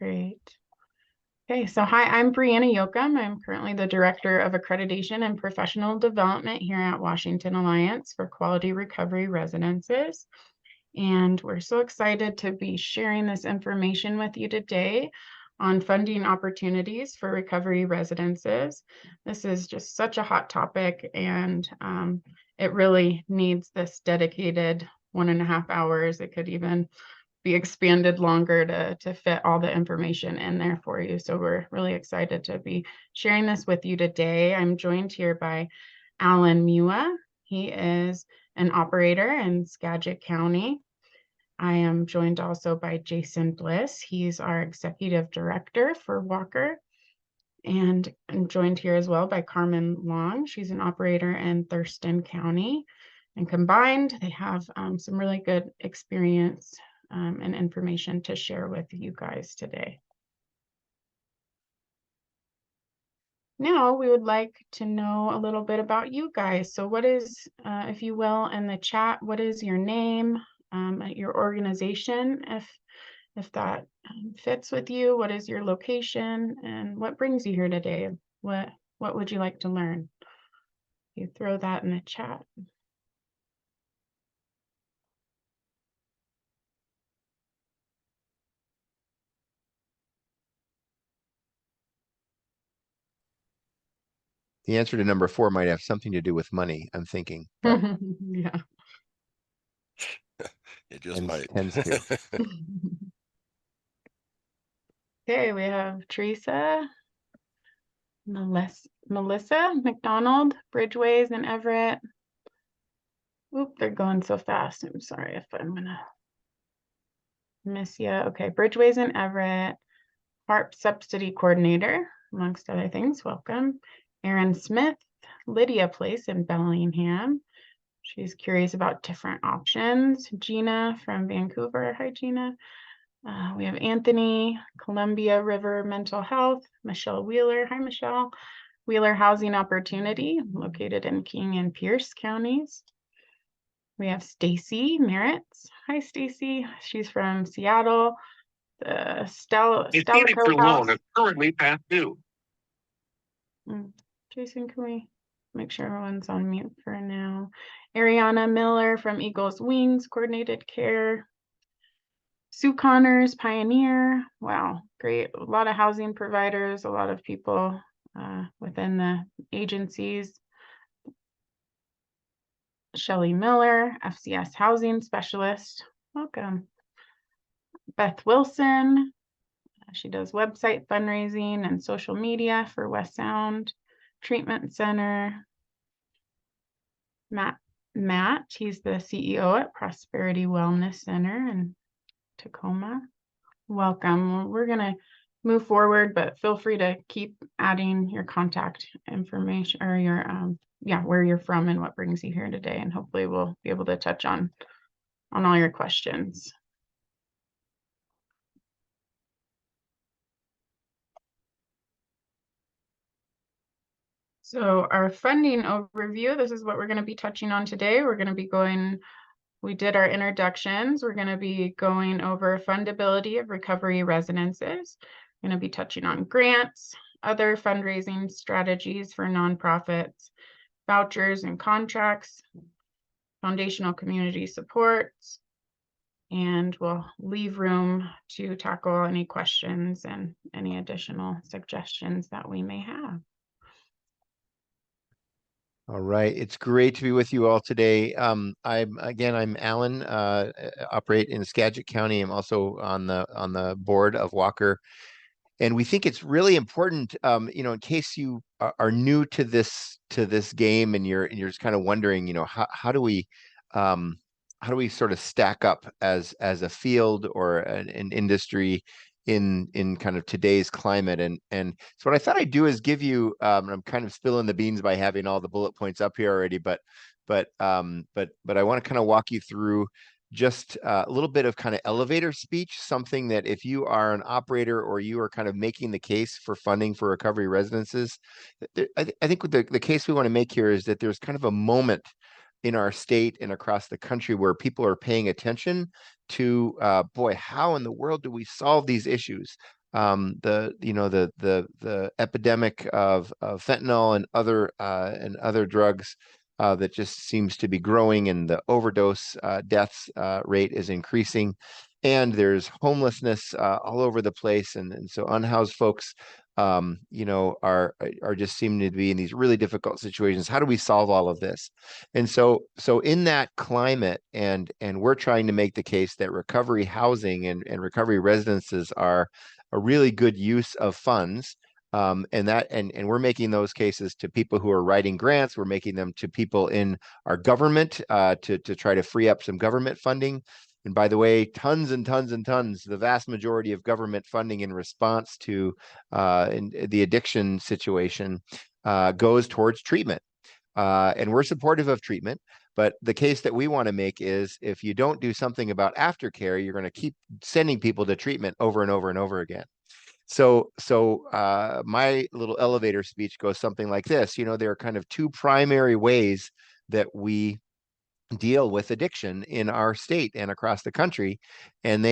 Great. Okay, so hi, I'm Brianna Yoakum. I'm currently the Director of Accreditation and Professional Development here at Washington Alliance for Quality Recovery Residences. And we're so excited to be sharing this information with you today on funding opportunities for recovery residences. This is just such a hot topic, and it really needs this dedicated 1.5 hours. It could even be expanded longer to fit all the information in there for you. So we're really excited to be sharing this with you today. I'm joined here by Alan Muia. He is an operator in Skagit County. I am joined also by Jason Bliss. He's our executive director for WAQRR. And I'm joined here as well by Carmin Long. She's an operator in Thurston County. And combined, they have some really good experience and information to share with you guys today. Now, we would like to know a little bit about you guys. So what is, if you will, in the chat, what is your name, your organization, if that fits with you? What is your location, and what brings you here today? What would you like to learn? You throw that in the chat. The answer to number 4 might have something to do with money, I'm thinking. Yeah. It just might. Tends to. Okay, we have Teresa, Melissa McDonald, Bridgeways in Everett. Oop, they're going so fast. I'm sorry if I'm gonna miss you. Okay, Bridgeways in Everett, HARP Subsidy Coordinator, amongst other things. Welcome. Erin Smith, Lydia Place in Bellingham. She's curious about different options. Gina from Vancouver. Hi, Gina. We have Anthony, Columbia River Mental Health, Michelle Wheeler. Hi, Michelle. Wheeler Housing Opportunity, located in King and Pierce counties. We have Stacy Merritts. Hi, Stacy. She's from Seattle. The Stella loan is currently past due. Jason, can we make sure everyone's on mute for now? Ariana Miller from Eagles Wings Coordinated Care. Sue Connors, Pioneer. Wow, great. A lot of housing providers, a lot of people within the agencies. Shelley Miller, FCS Housing Specialist. Welcome. Beth Wilson. She does website fundraising and social media for West Sound Treatment Center. Matt, he's the CEO at Prosperity Wellness Center in Tacoma. Welcome. We're going to move forward, but feel free to keep adding your contact information or your where you're from and what brings you here today, and hopefully we'll be able to touch on all your questions. So our funding overview, this is what we're going to be touching on today. We're going to be we did our introductions. We're going to be going over fundability of recovery residences. We're going to be touching on grants, other fundraising strategies for nonprofits, vouchers and contracts, foundational community supports, and we'll leave room to tackle any questions and any additional suggestions that we may have. All right, it's great to be with you all today. I'm Alan, operate in Skagit County. I'm also on the board of WAQRR, and we think it's really important, in case you are new to this game and you're just kind of wondering, how do we sort of stack up as a field or an industry in kind of today's climate, and so what I thought I'd do is give you I'm kind of spilling the beans by having all the bullet points up here already, but I want to kind of walk you through just a little bit of kind of elevator speech, something that if you are an operator or you are kind of making the case for funding for recovery residences, I think the case we want to make here is that there's kind of a moment in our state and across the country where people are paying attention to, boy, how in the world do we solve these issues? the epidemic of fentanyl and other drugs that just seems to be growing, and the overdose deaths rate is increasing, and there's homelessness all over the place, and so unhoused folks are just seeming to be in these really difficult situations. How do we solve all of this? And so in that climate, and we're trying to make the case that recovery housing and recovery residences are a really good use of funds. And we're making those cases to people who are writing grants. We're making them to people in our government to try to free up some government funding. And by the way, tons and tons and tons, the vast majority of government funding in response to the addiction situation goes towards treatment. And we're supportive of treatment. But the case that we want to make is if you don't do something about aftercare, you're going to keep sending people to treatment over and over and over again. So my little elevator speech goes something like this. There are kind of two primary ways that we deal with addiction in our state and across the country. And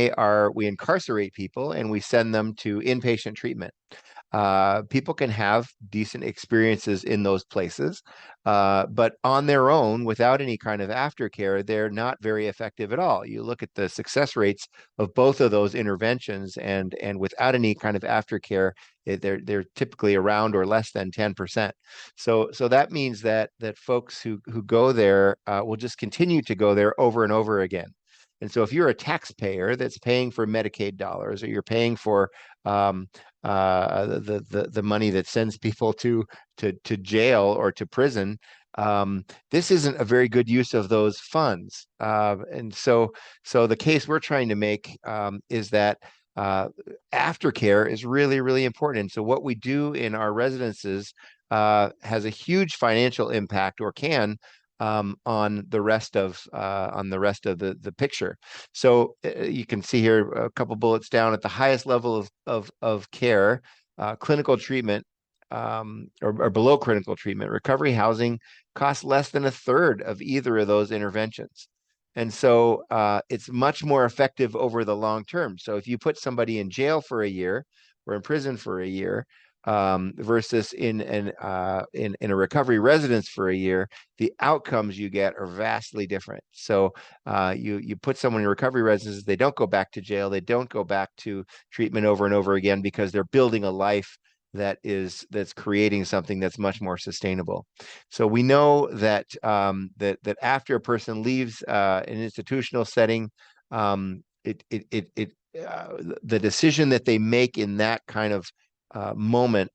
we incarcerate people and we send them to inpatient treatment. People can have decent experiences in those places, but on their own, without any kind of aftercare, they're not very effective at all. You look at the success rates of both of those interventions, and without any kind of aftercare, they're typically around or less than 10%. So that means that folks who go there will just continue to go there over and over again. And so if you're a taxpayer that's paying for Medicaid dollars, or you're paying for the money that sends people to jail or to prison, this isn't a very good use of those funds. And so the case we're trying to make is that aftercare is really, really important. And so what we do in our residences has a huge financial impact, or can, on the rest of the picture. So you can see here a couple bullets down. At the highest level of care, clinical treatment, or below clinical treatment, recovery housing costs less than a third of either of those interventions. And so it's much more effective over the long term. So if you put somebody in jail for a year or in prison for a year, versus in a recovery residence for a year, the outcomes you get are vastly different. So you put someone in recovery residences, they don't go back to jail, they don't go back to treatment over and over again, because they're building a life that's creating something that's much more sustainable. So we know that that after a person leaves an institutional setting, the decision that they make in that kind of moment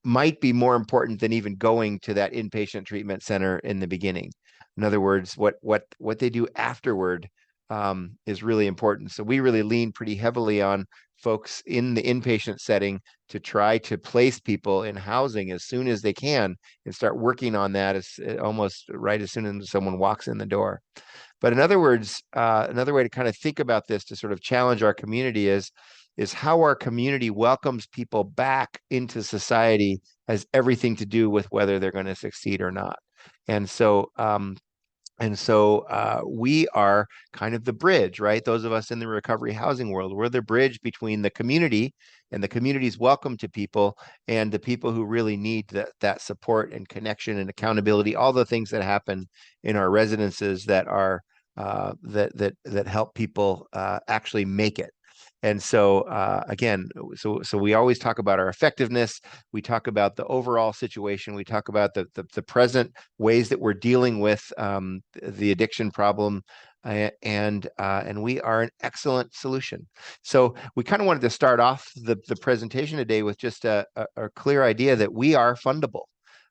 might be more important than even going to that inpatient treatment center in the beginning. In other words, what they do afterward is really important. So we really lean pretty heavily on folks in the inpatient setting to try to place people in housing as soon as they can, and start working on that as almost right as soon as someone walks in the door. But in other words, another way to kind of think about this, to sort of challenge our community, is how our community welcomes people back into society has everything to do with whether they're going to succeed or not. And so we are kind of the bridge, right? Those of us in the recovery housing world, we're the bridge between the community and the community's welcome to people, and the people who really need that support and connection and accountability, all the things that happen in our residences that are that help people actually make it. And so again, so we always talk about our effectiveness. We talk about the overall situation. We talk about the present ways that we're dealing with the addiction problem, and we are an excellent solution. So we kind of wanted to start off the presentation today with just a clear idea that we are fundable,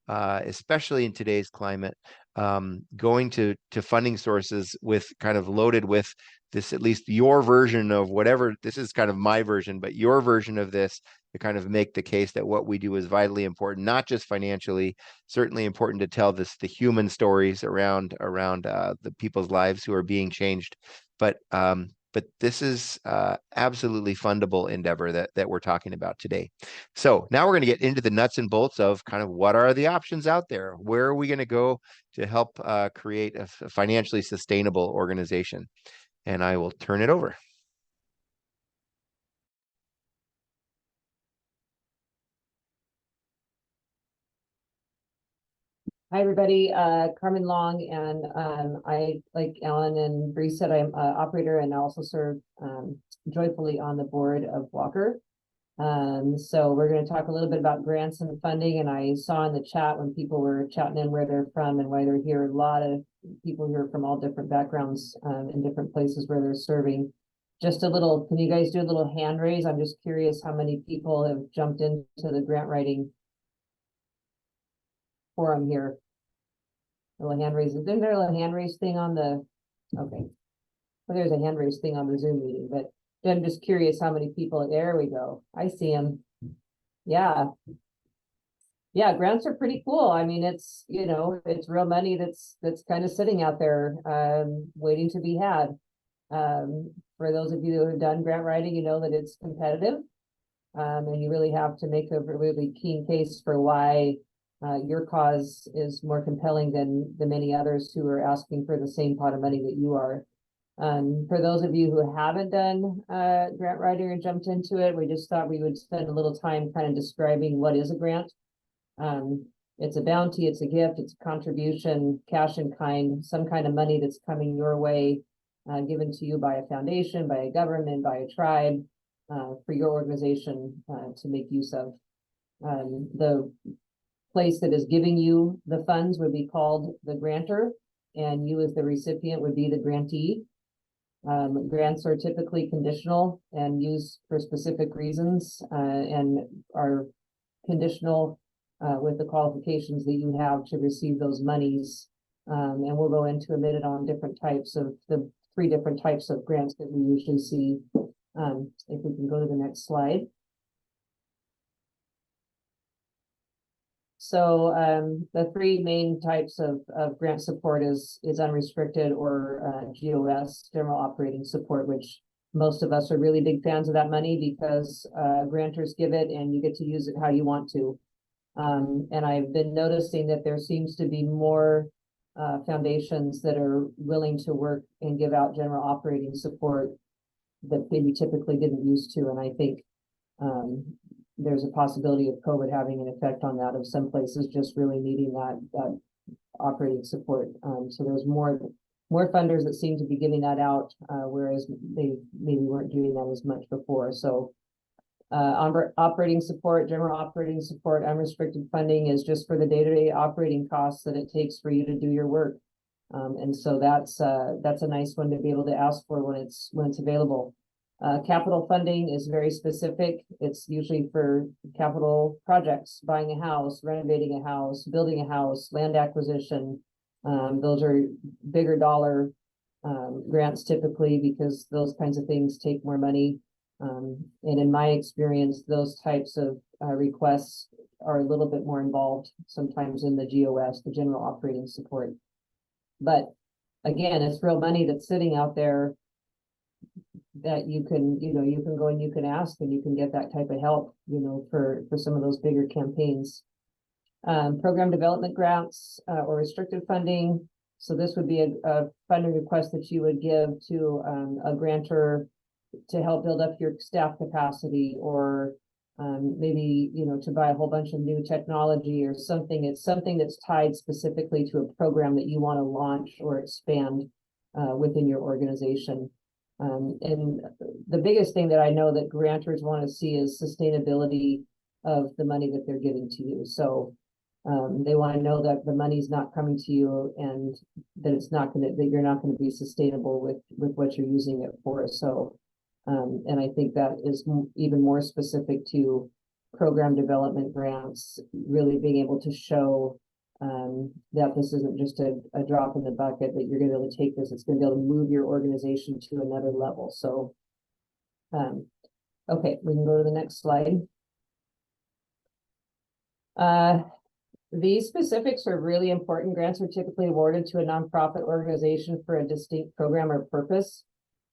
especially in today's climate. Going to funding sources with kind of loaded with this, at least your version of whatever, this is kind of my version, but your version of this, to kind of make the case that what we do is vitally important, not just financially, certainly important to tell the human stories around the people's lives who are being changed. But this is absolutely fundable endeavor that we're talking about today. So now we're going to get into the nuts and bolts of kind of what are the options out there? Where are we going to go to help create a financially sustainable organization? And I will turn it over. Hi, everybody. Carmin Long, and I, like Alan and Bree said, I'm an operator and I also serve joyfully on the board of WAQRR. So we're going to talk a little bit about grants and funding. And I saw in the chat when people were chatting in where they're from and why they're here, a lot of people here from all different backgrounds in different places where they're serving. Just a little, can you guys do a little hand raise? I'm just curious how many people have jumped into the grant writing forum here. A little hand raise. Isn't there a hand raise thing on the, okay. Well, there's a hand raise thing on the Zoom meeting, but I'm just curious how many people, there we go. I see them. Yeah. Yeah, grants are pretty cool. I mean, it's, you know, it's real money that's kind of sitting out there, waiting to be had. For those of you who have done grant writing, you know that it's competitive. And you really have to make a really keen case for why your cause is more compelling than the many others who are asking for the same pot of money that you are. For those of you who haven't done grant writing or jumped into it, we just thought we would spend a little time kind of describing what is a grant. It's a bounty, it's a gift, it's a contribution, cash in kind, some kind of money that's coming your way, given to you by a foundation, by a government, by a tribe, for your organization to make use of. The place that is giving you the funds would be called the grantor, and you as the recipient would be the grantee. Grants are typically conditional and used for specific reasons, and are conditional with the qualifications that you have to receive those monies. And we'll go into a minute on different types of the 3 different types of grants that we usually see. If we can go to the next slide. So the 3 main types of grant support is unrestricted or GOS, general operating support, which most of us are really big fans of that money because grantors give it and you get to use it how you want to. And I've been noticing that there seems to be more foundations that are willing to work and give out general operating support that maybe typically didn't used to. And I think there's a possibility of COVID having an effect on that, of some places just really needing that operating support. So there's more funders that seem to be giving that out, whereas they maybe weren't doing that as much before. So operating support, general operating support, unrestricted funding is just for the day-to-day operating costs that it takes for you to do your work. And so that's a nice one to be able to ask for when it's available. Capital funding is very specific. It's usually for capital projects, buying a house, renovating a house, building a house, land acquisition. Those are bigger dollar grants typically because those kinds of things take more money. And in my experience, those types of requests are a little bit more involved sometimes in the GOS, the general operating support. But again, it's real money that's sitting out there that you can go and you can ask and you can get that type of help, for some of those bigger campaigns. Program development grants or restricted funding. So this would be a funding request that you would give to a grantor to help build up your staff capacity, or maybe, to buy a whole bunch of new technology or something. It's something that's tied specifically to a program that you want to launch or expand within your organization. And the biggest thing that I know that grantors want to see is sustainability of the money that they're giving to you. So they want to know that the money's not coming to you and that that you're not going to be sustainable with what you're using it for. So and I think that is even more specific to program development grants, really being able to show that this isn't just a drop in the bucket, that you're going to be able to take this, it's going to be able to move your organization to another level. So, okay, we can go to the next slide. These specifics are really important. Grants are typically awarded to a nonprofit organization for a distinct program or purpose.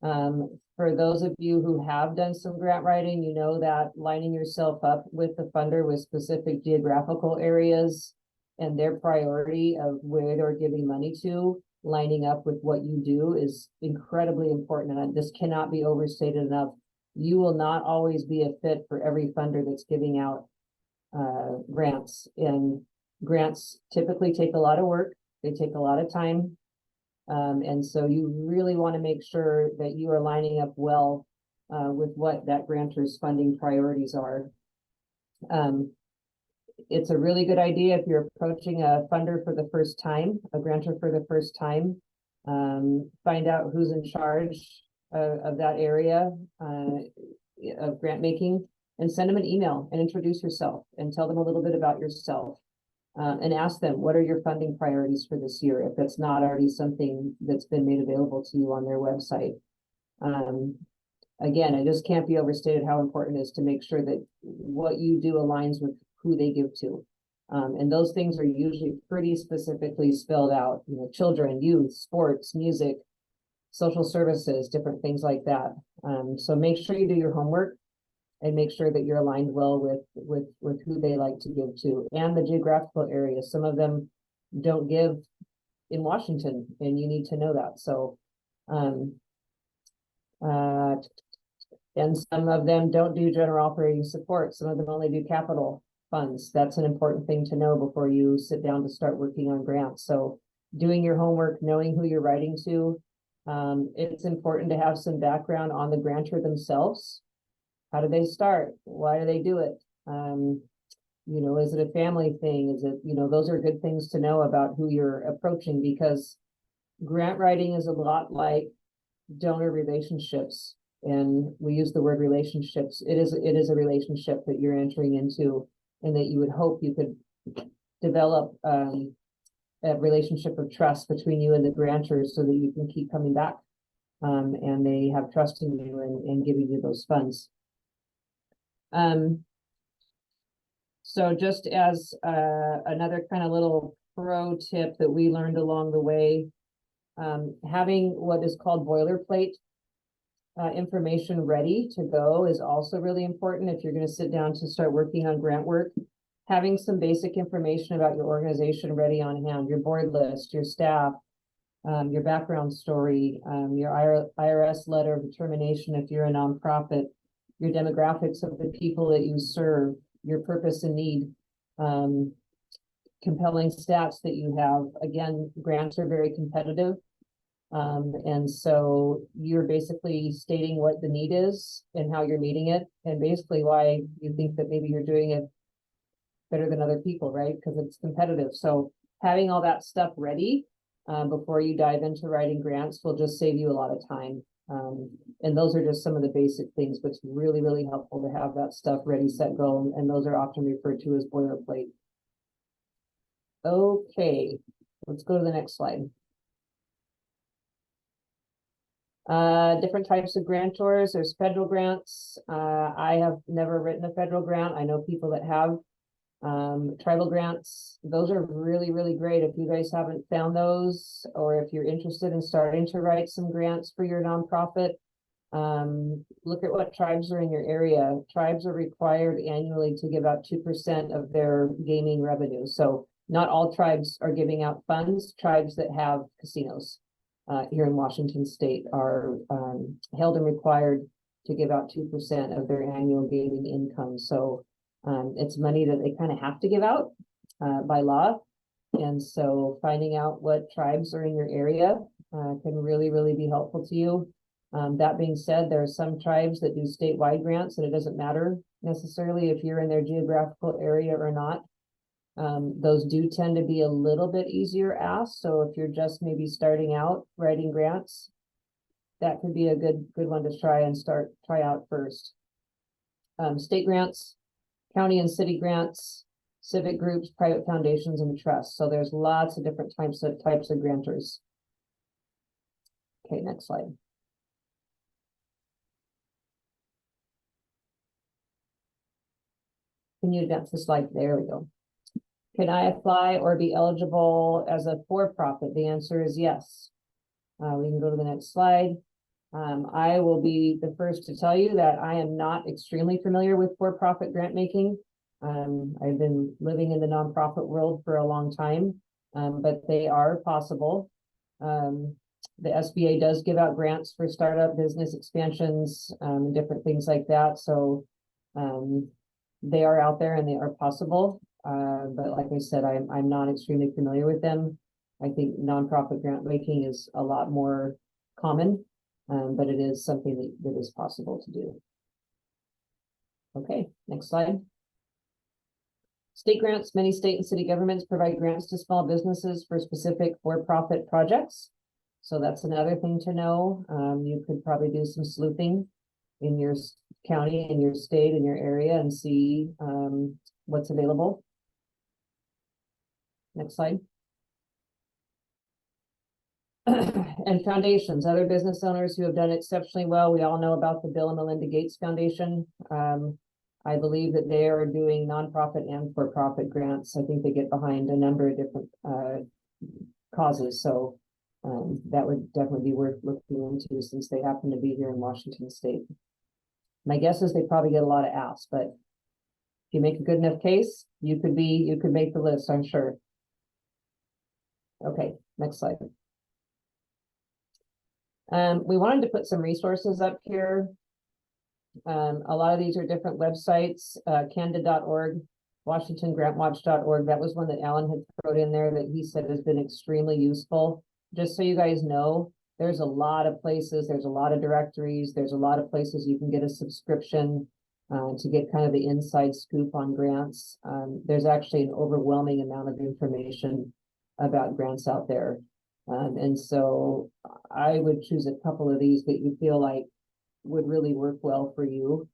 For those of you who have done some grant writing, you know that lining yourself up with the funder with specific geographical areas and their priority of where they're giving money to, lining up with what you do is incredibly important. And this cannot be overstated enough. You will not always be a fit for every funder that's giving out grants. And Grants typically take a lot of work. They take a lot of time. And so you really want to make sure that you are lining up well with what that grantor's funding priorities are. It's a really good idea if you're approaching a funder for the first time, a grantor for the first time. Find out who's in charge of that area of grant making, and send them an email and introduce yourself and tell them a little bit about yourself. And ask them, what are your funding priorities for this year, if that's not already something that's been made available to you on their website. Again, it just can't be overstated how important it is to make sure that what you do aligns with who they give to. And those things are usually pretty specifically spelled out, you know, children, youth, sports, music, social services, different things like that. So make sure you do your homework and make sure that you're aligned well with who they like to give to, and the geographical area. Some of them don't give in Washington, and you need to know that. So, and some of them don't do general operating support. Some of them only do capital funds. That's an important thing to know before you sit down to start working on grants. So doing your homework, knowing who you're writing to. It's important to have some background on the grantor themselves. How do they start? Why do they do it? You know, is it a family thing? Is it, you know, those are good things to know about who you're approaching, because grant writing is a lot like donor relationships. And we use the word relationships. It is a relationship that you're entering into, and that you would hope you could develop a relationship of trust between you and the grantors, so that you can keep coming back and they have trust in you and giving you those funds. So just as another kind of little pro tip that we learned along the way, having what is called boilerplate information ready to go is also really important if you're going to sit down to start working on grant work. Having some basic information about your organization ready on hand, your board list, your staff, your background story, your IRS letter of determination if you're a nonprofit, your demographics of the people that you serve, your purpose and need, compelling stats that you have. Again, grants are very competitive. And so you're basically stating what the need is and how you're meeting it, and basically why you think that maybe you're doing it better than other people, right? Because it's competitive. So having all that stuff ready before you dive into writing grants will just save you a lot of time. And those are just some of the basic things, but it's really, really helpful to have that stuff ready, set, go, and those are often referred to as boilerplate. Okay, let's go to the next slide. Different types of grantors. There's federal grants. I have never written a federal grant. I know people that have. Tribal grants, those are really, really great. If you guys haven't found those, or if you're interested in starting to write some grants for your nonprofit, look at what tribes are in your area. Tribes are required annually to give out 2% of their gaming revenue. So not all tribes are giving out funds. Tribes that have casinos here in Washington State are held and required to give out 2% of their annual gaming income. So it's money that they kind of have to give out by law. And so finding out what tribes are in your area can really, really be helpful to you. That being said, there are some tribes that do statewide grants, and it doesn't matter necessarily if you're in their geographical area or not. Those do tend to be a little bit easier asked. So if you're just maybe starting out writing grants, that could be a good one to try out first. State grants, county and city grants, civic groups, private foundations, and trusts. So there's lots of different types of grantors. Okay, next slide. Can you advance the slide? There we go. Can I apply or be eligible as a for-profit? The answer is yes. We can go to the next slide. I will be the first to tell you that I am not extremely familiar with for-profit grant making. I've been living in the nonprofit world for a long time, but they are possible. The SBA does give out grants for startup business expansions, and different things like that. So they are out there and they are possible. but like I said, I'm not extremely familiar with them. I think nonprofit grant making is a lot more common, but it is something that is possible to do. Okay, next slide. State grants. Many state and city governments provide grants to small businesses for specific for-profit projects. So that's another thing to know. You could probably do some sleuthing in your county, in your state, in your area, and see what's available. Next slide. And foundations, other business owners who have done exceptionally well. We all know about the Bill and Melinda Gates Foundation. I believe that they are doing nonprofit and for-profit grants. I think they get behind a number of different causes. So that would definitely be worth looking into since they happen to be here in Washington State. My guess is they probably get a lot of asks, but if you make a good enough case, you could make the list, I'm sure. Okay, next slide. We wanted to put some resources up here. A lot of these are different websites, candid.org, washingtongrantwatch.org. That was one that Alan had thrown in there that he said has been extremely useful. Just so you guys know, there's a lot of places, there's a lot of directories, there's a lot of places you can get a subscription to get kind of the inside scoop on grants. There's actually an overwhelming amount of information about grants out there. And so I would choose a couple of these that you feel like would really work well for you.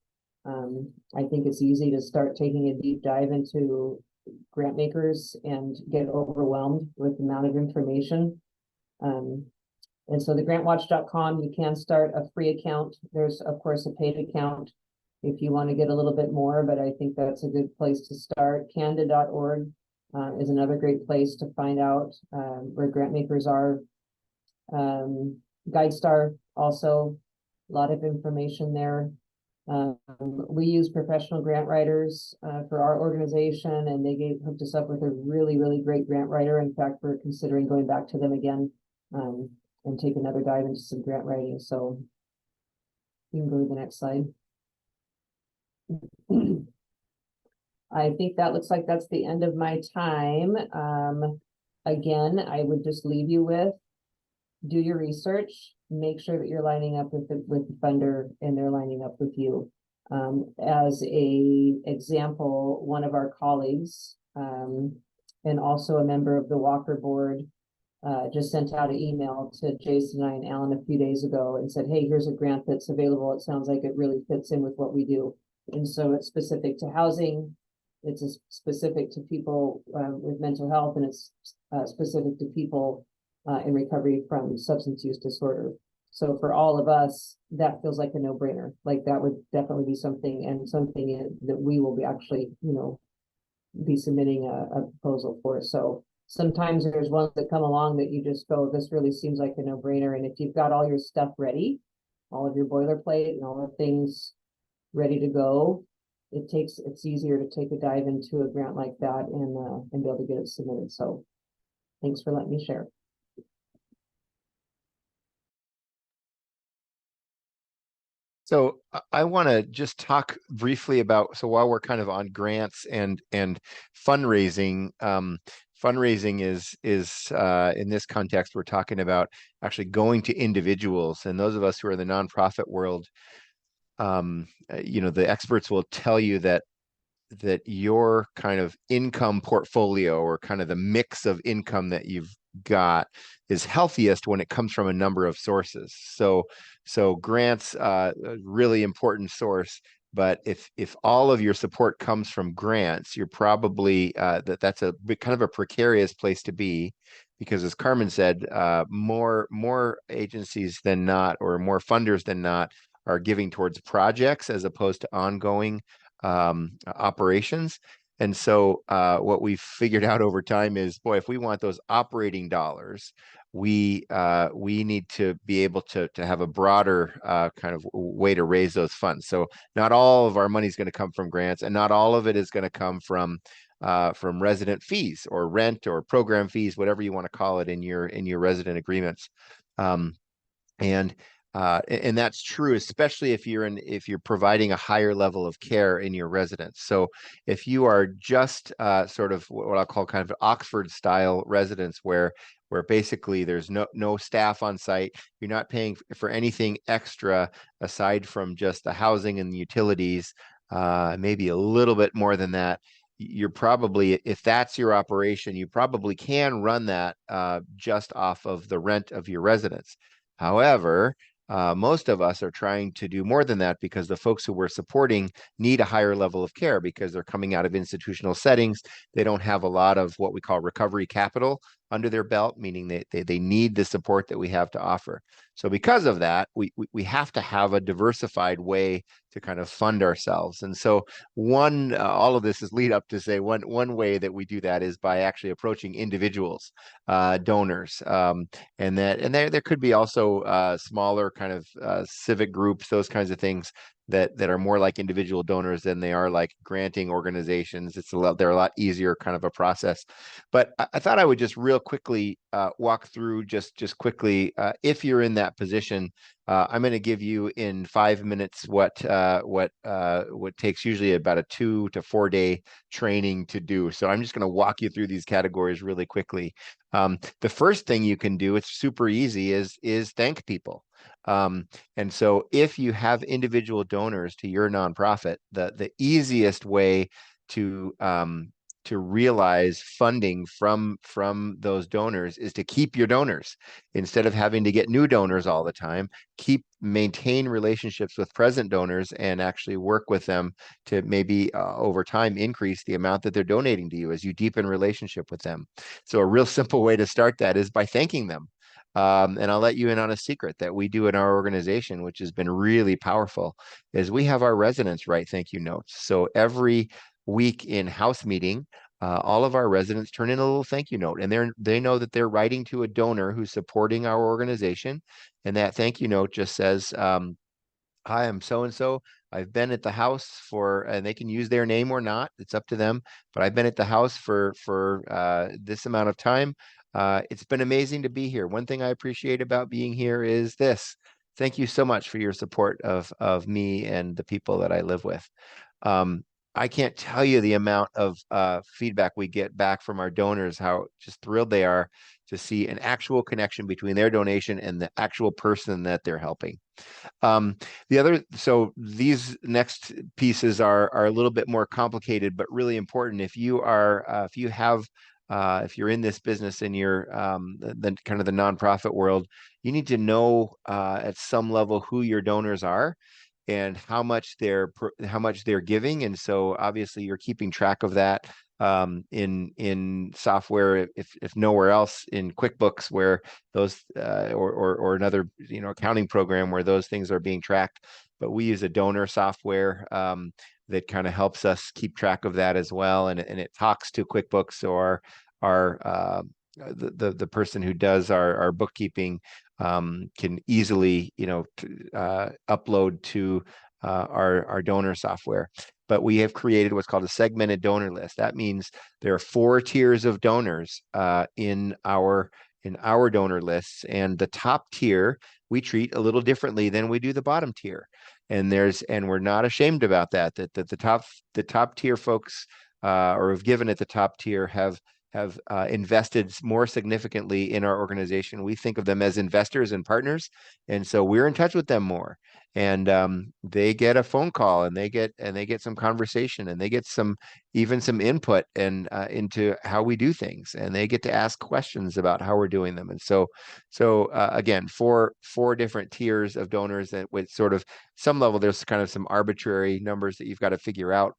I think it's easy to start taking a deep dive into grant makers and get overwhelmed with the amount of information. And so the grantwatch.com, you can start a free account. There's of course a paid account if you want to get a little bit more, but I think that's a good place to start. Candid.org is another great place to find out where grant makers are. GuideStar also, a lot of information there. We use professional grant writers for our organization, and they hooked us up with a really, really great grant writer. In fact, we're considering going back to them again and take another dive into some grant writing. So you can go to the next slide. I think that looks like that's the end of my time. Again, I would just leave you with, do your research, make sure that you're lining up with the funder and they're lining up with you. As a example, one of our colleagues and also a member of the WAQRR board just sent out an email to Jason and I and Alan a few days ago and said, hey, here's a grant that's available. It sounds like it really fits in with what we do. And so it's specific to housing, it's specific to people with mental health, and it's specific to people in recovery from substance use disorder. So for all of us, that feels like a no-brainer. Like that would definitely be something, and something that we will be actually, be submitting a proposal for. So sometimes there's ones that come along that you just go, this really seems like a no-brainer. And if you've got all your stuff ready, all of your boilerplate and all the things ready to go, it's easier to take a dive into a grant like that and be able to get it submitted. So thanks for letting me share. So I want to just talk briefly about, so while we're kind of on grants and fundraising, fundraising is in this context, we're talking about actually going to individuals, and those of us who are in the nonprofit world, the experts will tell you that your kind of income portfolio, or kind of the mix of income that you've got, is healthiest when it comes from a number of sources. So grants, a really important source, but if all of your support comes from grants, you're probably that's a kind of a precarious place to be, because as Carmen said, more agencies than not, or more funders than not, are giving towards projects as opposed to ongoing operations. And so what we've figured out over time is, boy, if we want those operating dollars, we need to be able to have a broader kind of way to raise those funds. So not all of our money is going to come from grants, and not all of it is going to come from resident fees or rent or program fees, whatever you want to call it in your resident agreements. And And that's true, especially if you're providing a higher level of care in your residence. So if you are just sort of what I'll call kind of Oxford style residence where basically there's no staff on site, you're not paying for anything extra aside from just the housing and the utilities, maybe a little bit more than that. You're probably, if that's your operation, you probably can run that just off of the rent of your residence. However, most of us are trying to do more than that because the folks who we're supporting need a higher level of care because they're coming out of institutional settings. They don't have a lot of what we call recovery capital under their belt, meaning they need the support that we have to offer. So because of that, we have to have a diversified way to kind of fund ourselves. And so all of this is lead up to say one way that we do that is by actually approaching individuals, donors, and there could be also smaller kind of civic groups, those kinds of things that are more like individual donors than they are like granting organizations. They're a lot easier kind of a process. But I thought I would just real quickly walk through just quickly if you're in that position. I'm going to give you in 5 minutes what takes usually about a 2 to 4 day training to do. So I'm just going to walk you through these categories really quickly. The first thing you can do, it's super easy, is thank people. And so if you have individual donors to your nonprofit, the easiest way to realize funding from those donors is to keep your donors instead of having to get new donors all the time. Maintain relationships with present donors and actually work with them to maybe over time increase the amount that they're donating to you as you deepen relationship with them. So a real simple way to start that is by thanking them. And I'll let you in on a secret that we do in our organization, which has been really powerful, is we have our residents write thank you notes. So every week in house meeting, all of our residents turn in a little thank you note, and they know that they're writing to a donor who's supporting our organization. And that thank you note just says, hi, I'm so-and-so. I've been at the house and they can use their name or not. It's up to them. But I've been at the house for this amount of time. It's been amazing to be here. One thing I appreciate about being here is this. Thank you so much for your support of me and the people that I live with. I can't tell you the amount of feedback we get back from our donors, how just thrilled they are to see an actual connection between their donation and the actual person that they're helping. So these next pieces are a little bit more complicated, but really important. If you're in this business and you're the kind of the nonprofit world, you need to know at some level who your donors are and how much they're giving. And so obviously you're keeping track of that in software, if nowhere else, in QuickBooks, where those or another accounting program where those things are being tracked. But we use a donor software that kind of helps us keep track of that as well, and it talks to QuickBooks or the person who does our bookkeeping can easily upload to our donor software. But we have created what's called a segmented donor list. That means there are 4 tiers of donors in our donor lists, and the top tier we treat a little differently than we do the bottom tier. And we're not ashamed about that. That the top tier folks or have given at the top tier have invested more significantly in our organization. We think of them as investors and partners, and so we're in touch with them more. And they get a phone call, and they get some conversation, and they get even some input and into how we do things, and they get to ask questions about how we're doing them. And so again, four different tiers of donors that with sort of some level, there's kind of some arbitrary numbers that you've got to figure out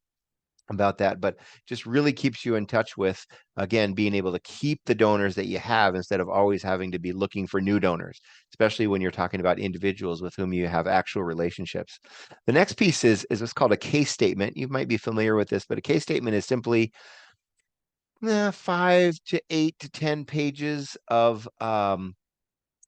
about that, but just really keeps you in touch with, again, being able to keep the donors that you have instead of always having to be looking for new donors, especially when you're talking about individuals with whom you have actual relationships. The next piece is what's called a case statement. You might be familiar with this, but a case statement is simply 5 to 8 to 10 pages of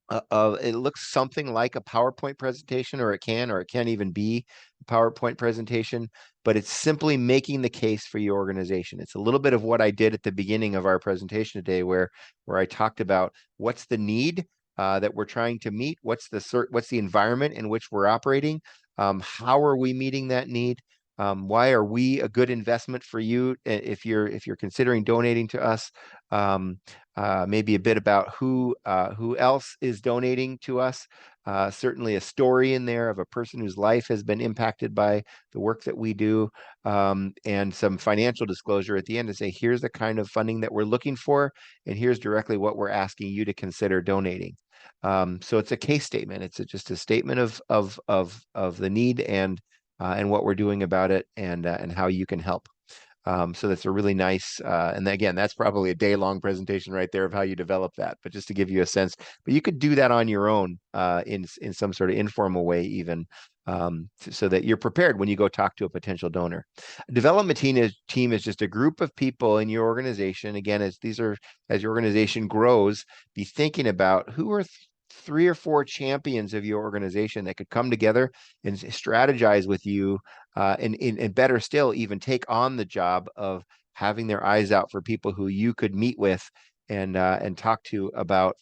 it looks something like a PowerPoint presentation, or it can even be a PowerPoint presentation, but it's simply making the case for your organization. It's a little bit of what I did at the beginning of our presentation today, where I talked about what's the need, that we're trying to meet? What's the environment in which we're operating? How are we meeting that need? Why are we a good investment for you if you're considering donating to us? Maybe a bit about who else is donating to us. Certainly a story in there of a person whose life has been impacted by the work that we do, and some financial disclosure at the end to say, here's the kind of funding that we're looking for, and here's directly what we're asking you to consider donating. So it's a case statement. It's just a statement of the need and what we're doing about it, and how you can help. So that's a really nice, and again, that's probably a day-long presentation right there of how you develop that, but just to give you a sense. But you could do that on your own in some sort of informal way even, so that you're prepared when you go talk to a potential donor. A development team is just a group of people in your organization. Again, as your organization grows, be thinking about who are 3 or 4 champions of your organization that could come together and strategize with you, and better still, even take on the job of having their eyes out for people who you could meet with and talk to about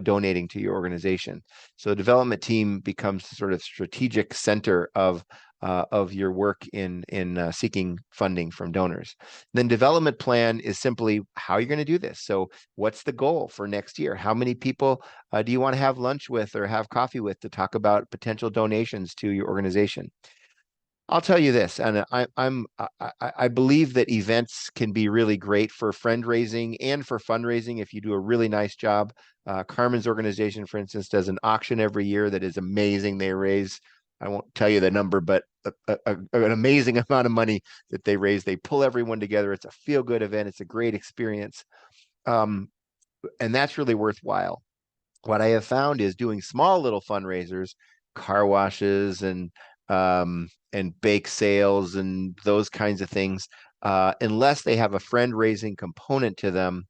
donating to your organization. So the development team becomes sort of strategic center of your work in seeking funding from donors. Then development plan is simply how you're going to do this. So what's the goal for next year? How many people do you want to have lunch with or have coffee with to talk about potential donations to your organization? I'll tell you this, and I believe that events can be really great for fundraising and for fundraising if you do a really nice job. Carmen's organization, for instance, does an auction every year that is amazing. They raise, I won't tell you the number, but an amazing amount of money that they raise. They pull everyone together. It's a feel-good event. It's a great experience, and that's really worthwhile. What I have found is doing small little fundraisers, car washes and bake sales and those kinds of things, unless they have a friend raising component to them,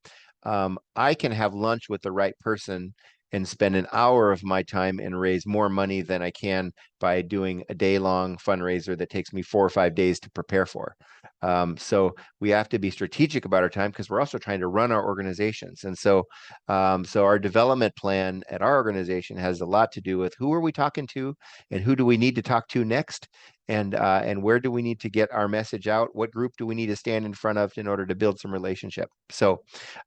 I can have lunch with the right person and spend an hour of my time and raise more money than I can by doing a day-long fundraiser that takes me 4 or 5 days to prepare for. So we have to be strategic about our time because we're also trying to run our organizations. And so our development plan at our organization has a lot to do with who are we talking to and who do we need to talk to next, and where do we need to get our message out? What group do we need to stand in front of in order to build some relationship? So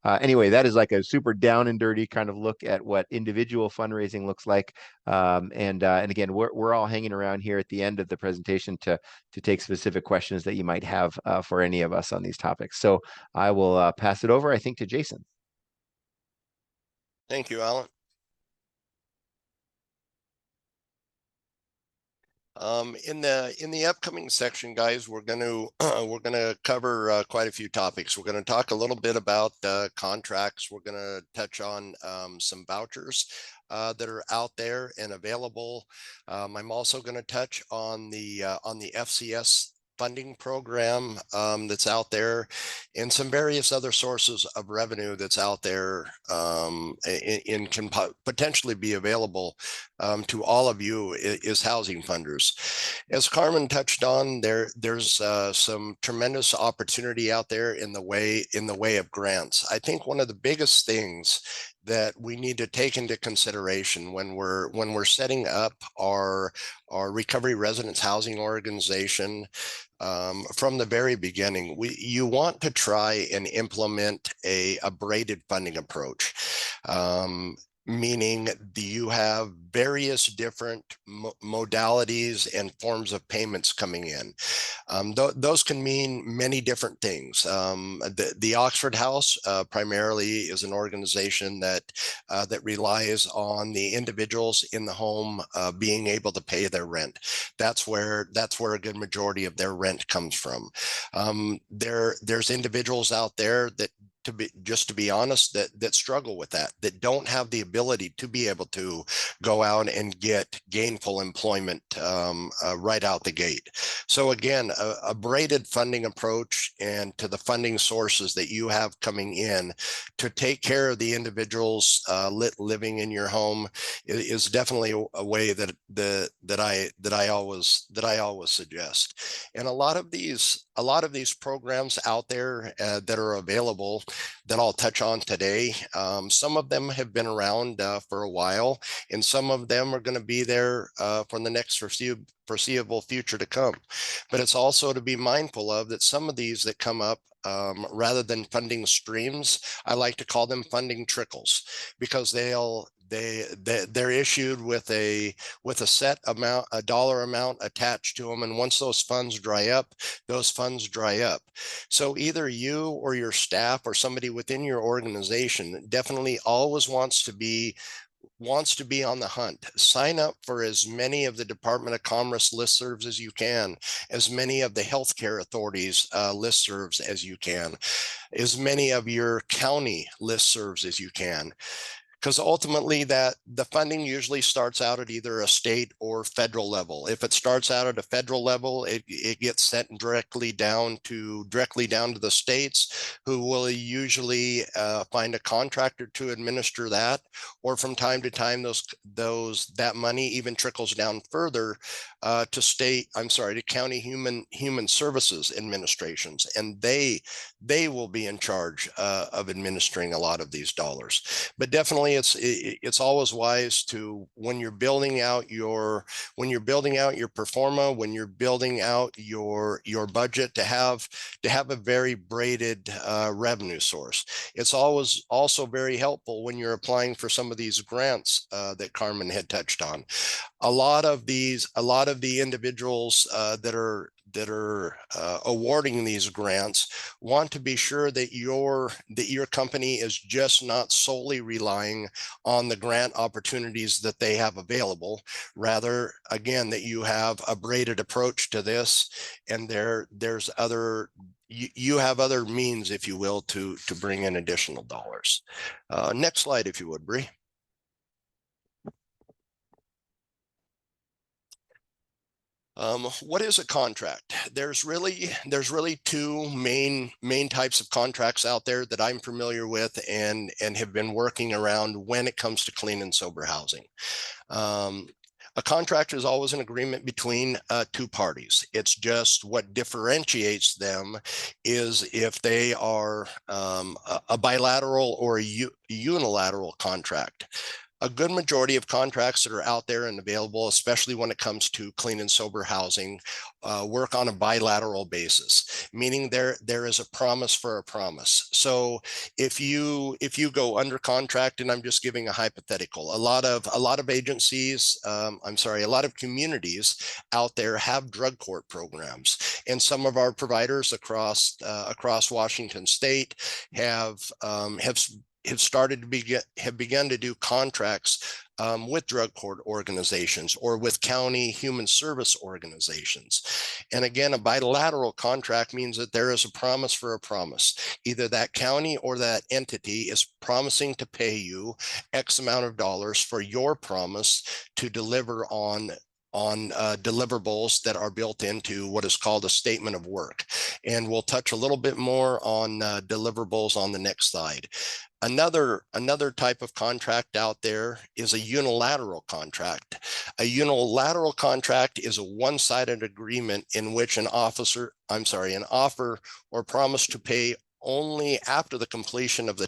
anyway, that is like a super down and dirty kind of look at what individual fundraising looks like. And again, we're all hanging around here at the end of the presentation to take specific questions that you might have for any of us on these topics. So I will pass it over, I think, to Jason. Thank you, Alan. In the upcoming section, guys, we're going to cover quite a few topics. We're going to talk a little bit about contracts. We're going to touch on some vouchers that are out there and available. I'm also going to touch on the FCS funding program that's out there, and some various other sources of revenue that's out there and can potentially be available to all of you is housing funders. As Carmen touched on, there's some tremendous opportunity out there in the way of grants. I think one of the biggest things that we need to take into consideration when we're setting up our recovery residence housing organization, from the very beginning, you want to try and implement a braided funding approach. Meaning you have various different modalities and forms of payments coming in. Those can mean many different things. The Oxford House primarily is an organization that relies on the individuals in the home being able to pay their rent. That's where a good majority of their rent comes from. There's individuals out there that, to be honest, that struggle with that don't have the ability to be able to go out and get gainful employment right out the gate. So again, a braided funding approach and to the funding sources that you have coming in to take care of the individuals living in your home is definitely a way that I always suggest. And a lot of these a lot of these programs out there that are available that I'll touch on today. Some of them have been around for a while, and some of them are going to be there for the next foreseeable future to come. But it's also to be mindful of that some of these that come up, rather than funding streams, I like to call them funding trickles, because they're issued with a set amount, a dollar amount attached to them, and once those funds dry up, those funds dry up. So either you or your staff or somebody within your organization definitely always wants to be on the hunt. Sign up for as many of the Department of Commerce listservs as you can, as many of the healthcare authorities listservs as you can, as many of your county listservs as you can. Because ultimately that the funding usually starts out at either a state or federal level. If it starts out at a federal level, it gets sent directly down to the states, who will usually find a contractor to administer that, or from time to time that money even trickles down further to county human services administrations, and they will be in charge of administering a lot of these dollars. But definitely it's always wise to, when you're building out your pro forma, when you're building out your budget, to have a very braided revenue source. It's always also very helpful when you're applying for some of these grants that Carmen had touched on. A lot of the individuals that are awarding these grants want to be sure that your company is just not solely relying on the grant opportunities that they have available. Rather, again, that you have a braided approach to this, and there's other, you have other means, if you will, to bring in additional dollars. Next slide, if you would, Bree. What is a contract? There's really two main types of contracts out there that I'm familiar with and have been working around when it comes to clean and sober housing. A contract is always an agreement between two parties. It's just what differentiates them is if they are a bilateral or a unilateral contract. A good majority of contracts that are out there and available, especially when it comes to clean and sober housing, work on a bilateral basis, meaning there is a promise for a promise. So if you go under contract, and I'm just giving a hypothetical, a lot of agencies, a lot of communities out there have drug court programs, and some of our providers across Washington State have begun to do contracts with drug court organizations or with county human service organizations. And again, a bilateral contract means that there is a promise for a promise. Either that county or that entity is promising to pay you X amount of dollars for your promise to deliver on deliverables that are built into what is called a statement of work. And we'll touch a little bit more on deliverables on the next slide. Another type of contract out there is a unilateral contract. A unilateral contract is a one-sided agreement in which an offer or promise to pay only after the completion of the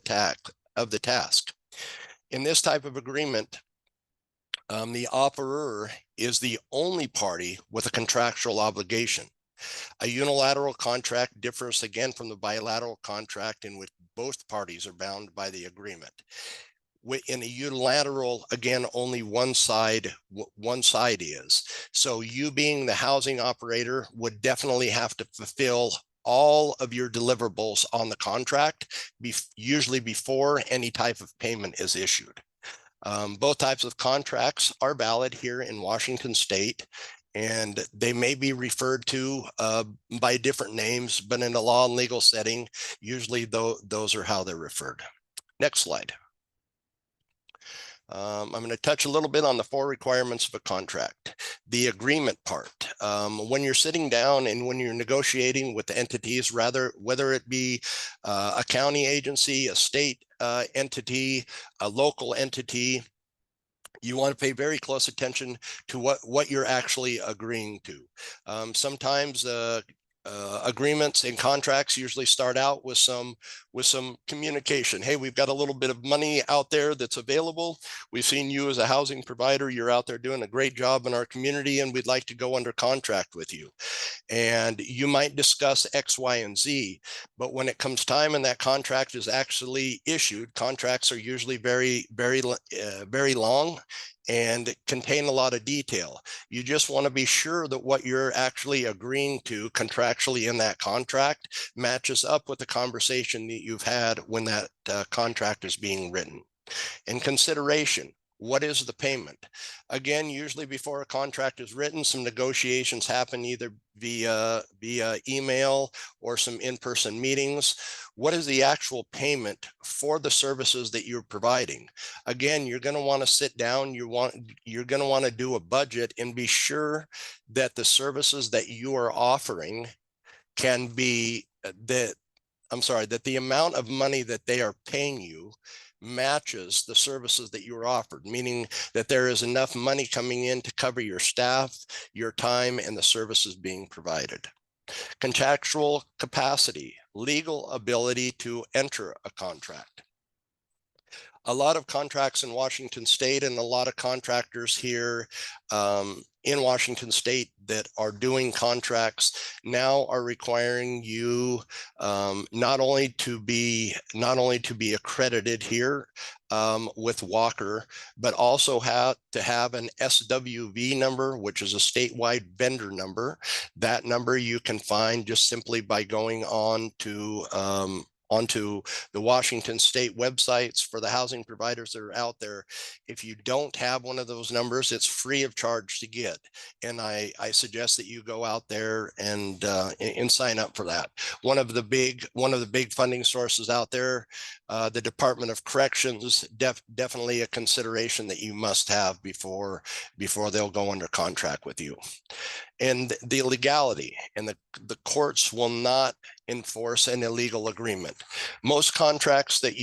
task. In this type of agreement, the offerer is the only party with a contractual obligation. A unilateral contract differs again from the bilateral contract in which both parties are bound by the agreement. In a unilateral, again, only one side is. So you, being the housing operator, would definitely have to fulfill all of your deliverables on the contract, usually before any type of payment is issued. Both types of contracts are valid here in Washington State, and they may be referred to by different names, but in a law and legal setting, usually those are how they're referred. Next slide. I'm going to touch a little bit on the 4 requirements of a contract. The agreement part. When you're sitting down and when you're negotiating with the entities, whether it be a county agency, a state entity, a local entity, you want to pay very close attention to what you're actually agreeing to. Sometimes agreements and contracts usually start out with some communication. Hey, we've got a little bit of money out there that's available. We've seen you as a housing provider. You're out there doing a great job in our community, and we'd like to go under contract with you. And you might discuss X, Y, and Z, but when it comes time and that contract is actually issued, contracts are usually very long and contain a lot of detail. You just want to be sure that what you're actually agreeing to contractually in that contract matches up with the conversation that you've had when that contract is being written. In consideration, what is the payment? Again, usually before a contract is written, some negotiations happen either via email or some in-person meetings. What is the actual payment for the services that you're providing? Again, you're going to want to sit down. You're going to want to do a budget and be sure that the services that you are offering can be that the amount of money that they are paying you matches the services that you are offered, meaning that there is enough money coming in to cover your staff, your time, and the services being provided. Contractual capacity, legal ability to enter a contract. A lot of contracts in Washington State and a lot of contractors here in Washington State that are doing contracts now are requiring you not only to be accredited here with WAQRR, but also have to have an SWV number, which is a statewide vendor number. That number you can find just simply by going on to onto the Washington State websites for the housing providers that are out there. If you don't have one of those numbers, it's free of charge to get. And I suggest that you go out there and sign up for that. One of the big funding sources out there, the Department of Corrections, definitely a consideration that you must have before they'll go under contract with you. And the legality, and the courts will not enforce an illegal agreement. Most contracts that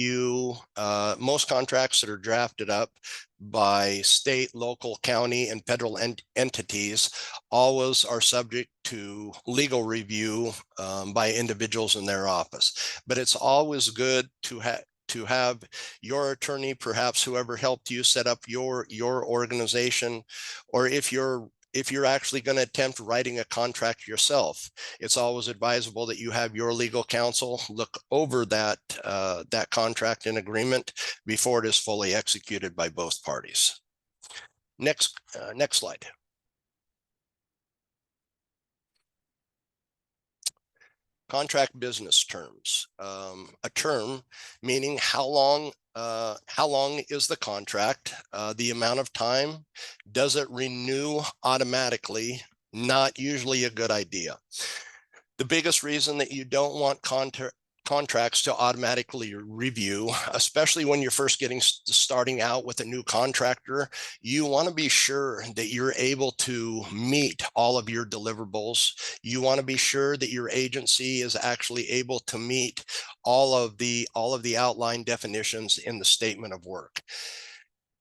are drafted up by state, local, county, and federal entities always are subject to legal review by individuals in their office. But it's always good to have your attorney, perhaps whoever helped you set up your organization, or if you're actually going to attempt writing a contract yourself, it's always advisable that you have your legal counsel look over that contract and agreement before it is fully executed by both parties. Next slide. Contract business terms. A term meaning how long is the contract, the amount of time, does it renew automatically? Not usually a good idea. The biggest reason that you don't want contracts to automatically review, especially when you're first starting out with a new contractor, you want to be sure that you're able to meet all of your deliverables. You want to be sure that your agency is actually able to meet all of the outline definitions in the statement of work.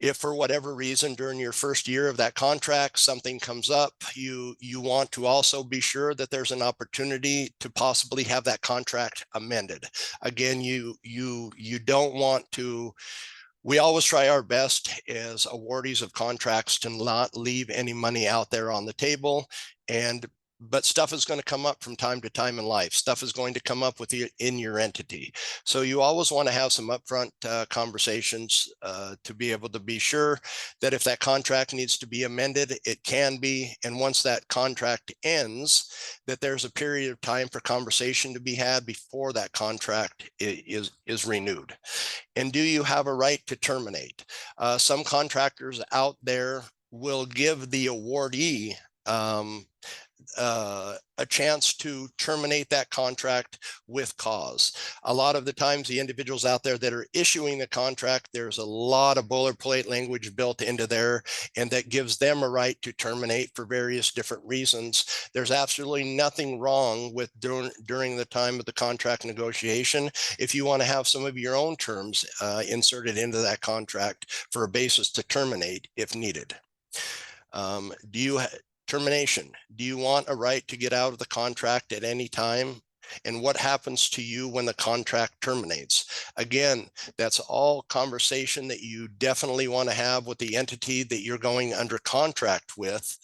If for whatever reason during your first year of that contract something comes up, you want to also be sure that there's an opportunity to possibly have that contract amended. Again, you don't want to. We always try our best as awardees of contracts to not leave any money out there on the table, but stuff is going to come up from time to time in life. Stuff is going to come up in your entity. So you always want to have some upfront conversations to be able to be sure that if that contract needs to be amended, it can be. And once that contract ends, that there's a period of time for conversation to be had before that contract is renewed. And do you have a right to terminate? Some contractors out there will give the awardee a chance to terminate that contract with cause. A lot of the times the individuals out there that are issuing the contract, there's a lot of boilerplate language built into there, and that gives them a right to terminate for various different reasons. There's absolutely nothing wrong with during the time of the contract negotiation if you want to have some of your own terms inserted into that contract for a basis to terminate if needed. Termination. Do you want a right to get out of the contract at any time? And what happens to you when the contract terminates? Again, that's all conversation that you definitely want to have with the entity that you're going under contract with,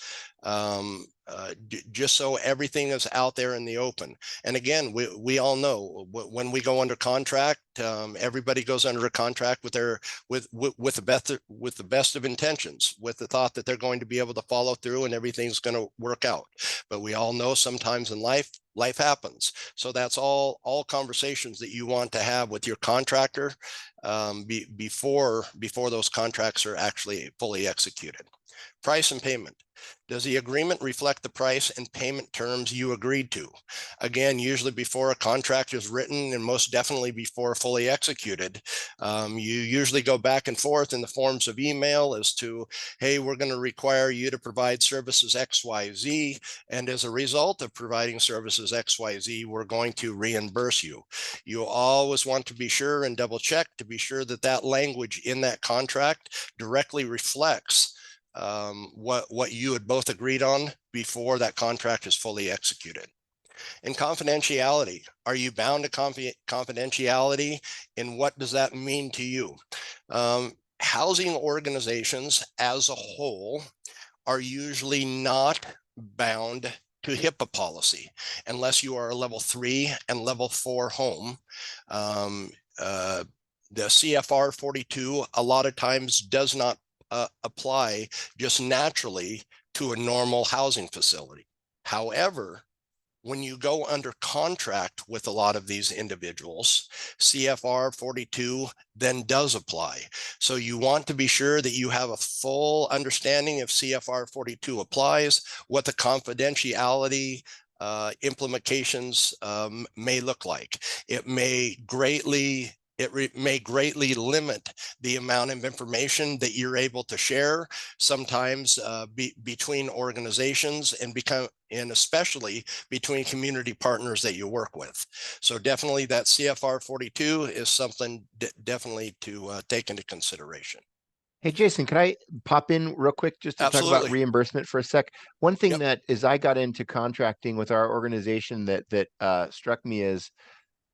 just so everything is out there in the open. And again, we all know when we go under contract, everybody goes under a contract with the best of intentions, with the thought that they're going to be able to follow through and everything's going to work out. But we all know sometimes in life happens. So that's all conversations that you want to have with your contractor before those contracts are actually fully executed. Price and payment. Does the agreement reflect the price and payment terms you agreed to? Again, usually before a contract is written, and most definitely before fully executed, you usually go back and forth in the forms of email as to, hey, we're going to require you to provide services XYZ, and as a result of providing services XYZ, we're going to reimburse you. You always want to be sure and double check to be sure that that language in that contract directly reflects what you had both agreed on before that contract is fully executed. And confidentiality. Are you bound to confidentiality? And what does that mean to you? Housing organizations as a whole are usually not bound to HIPAA policy unless you are a level 3 and level 4 home. The CFR 42 a lot of times does not apply just naturally to a normal housing facility. However, when you go under contract with a lot of these individuals, CFR 42 then does apply. So you want to be sure that you have a full understanding if CFR 42 applies, what the confidentiality implications may look like. It may greatly limit the amount of information that you're able to share, sometimes between organizations and especially between community partners that you work with. So definitely that CFR 42 is something definitely to take into consideration. Hey, Jason, can I pop in real quick just to talk about reimbursement for a sec? One thing that as I got into contracting with our organization that struck me is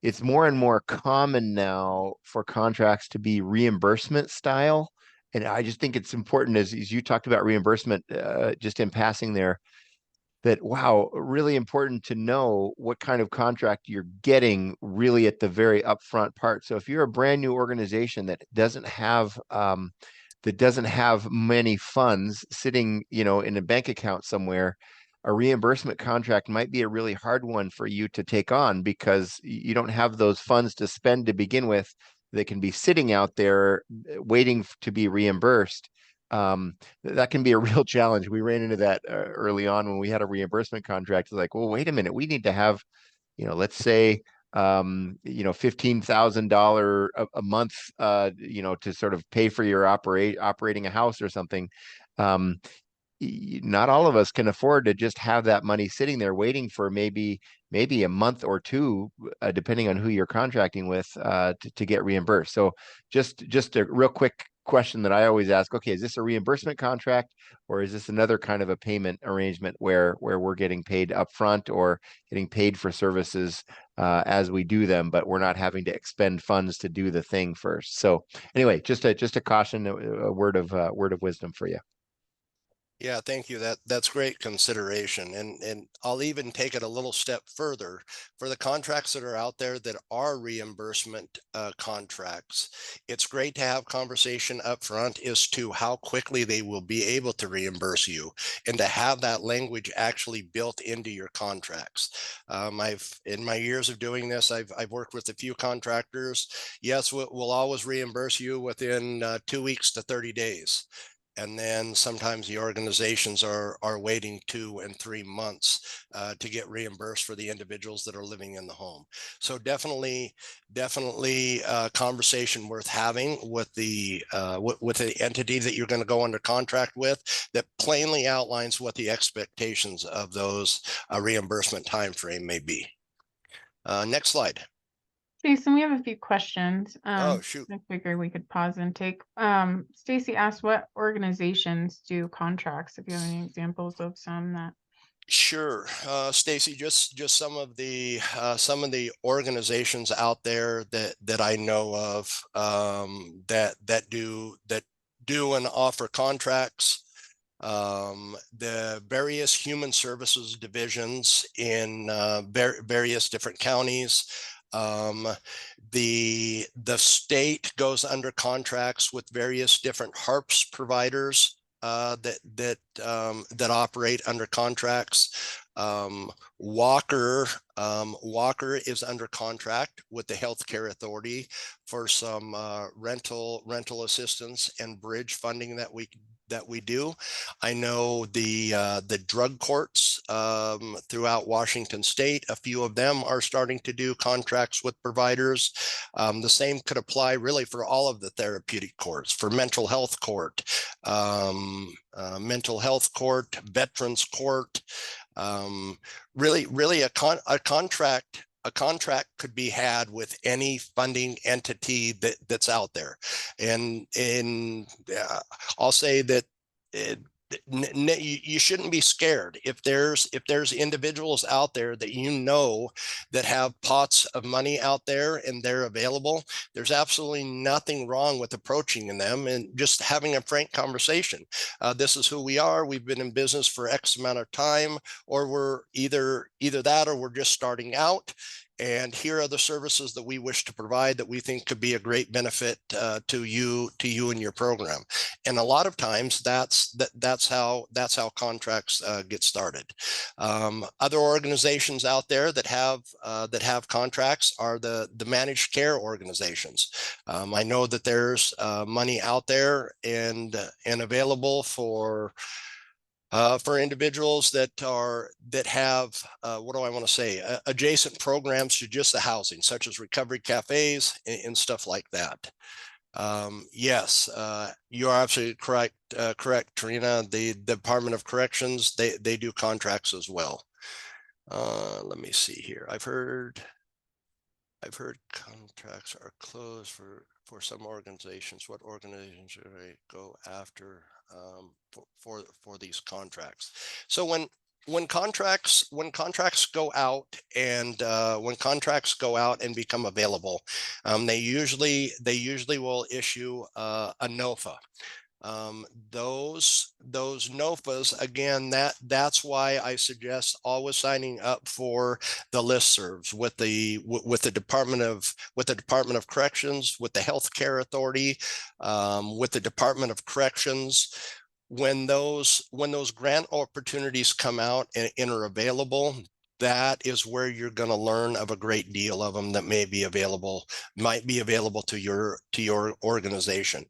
it's more and more common now for contracts to be reimbursement style. And I just think it's important as you talked about reimbursement just in passing there, that, wow, really important to know what kind of contract you're getting really at the very upfront part. So if you're a brand new organization that doesn't have many funds sitting, in a bank account somewhere, a reimbursement contract might be a really hard one for you to take on because you don't have those funds to spend to begin with. They can be sitting out there waiting to be reimbursed. That can be a real challenge. We ran into that early on when we had a reimbursement contract. It's like, well, wait a minute, we need to have, let's say, $15,000 a month, to sort of pay for your operating a house or something. Not all of us can afford to just have that money sitting there waiting for maybe a month or two, depending on who you're contracting with, to get reimbursed. So just a real quick question that I always ask, okay, is this a reimbursement contract or is this another kind of a payment arrangement where we're getting paid upfront or getting paid for services as we do them, but we're not having to expend funds to do the thing first? So anyway, just a caution, a word of wisdom for you. Yeah, thank you. That's great consideration. And I'll even take it a little step further. For the contracts that are out there that are reimbursement contracts, it's great to have conversation up front as to how quickly they will be able to reimburse you and to have that language actually built into your contracts. In my years of doing this, I've worked with a few contractors. Yes, we'll always reimburse you within 2 weeks to 30 days. And then sometimes the organizations are waiting 2 and 3 months to get reimbursed for the individuals that are living in the home. So definitely a conversation worth having with the entity that you're going to go under contract with that plainly outlines what the expectations of those reimbursement time frame may be. Next slide. Jason, we have a few questions. Oh, shoot. I figure we could pause and take. Stacy asked, what organizations do contracts? If you have any examples of some that. Sure, Stacy, just some of the organizations out there that I know of, that do and offer contracts. The various human services divisions in various different counties. The state goes under contracts with various different HARPS providers that operate under contracts. WAQRR is under contract with the Healthcare Authority for some rental assistance and bridge funding that we do. I know the drug courts throughout Washington State, a few of them are starting to do contracts with providers. The same could apply really for all of the therapeutic courts, for mental health court, veterans court. Really a contract could be had with any funding entity that's out there. And I'll say that you shouldn't be scared if there's individuals out there that that have pots of money out there and they're available. There's absolutely nothing wrong with approaching them and just having a frank conversation. This is who we are. We've been in business for X amount of time, or we're either that or we're just starting out. And here are the services that we wish to provide that we think could be a great benefit to you and your program. And a lot of times that's how contracts get started. Other organizations out there that have contracts are the managed care organizations. I know that there's money out there and available for individuals that have what do I want to say, adjacent programs to just the housing, such as recovery cafes and stuff like that. Yes, you are absolutely correct, Trina. The Department of Corrections, they do contracts as well. Let me see here. I've heard contracts are closed for some organizations. What organizations should I go after for these contracts? So when contracts go out and become available, they usually will issue a NOFA. Those NOFAs, again, that's why I suggest always signing up for the listservs with the Department of Corrections, with the Healthcare Authority, with the Department of Corrections. When those grant opportunities come out and are available, that is where you're going to learn of a great deal of them that might be available to your organization.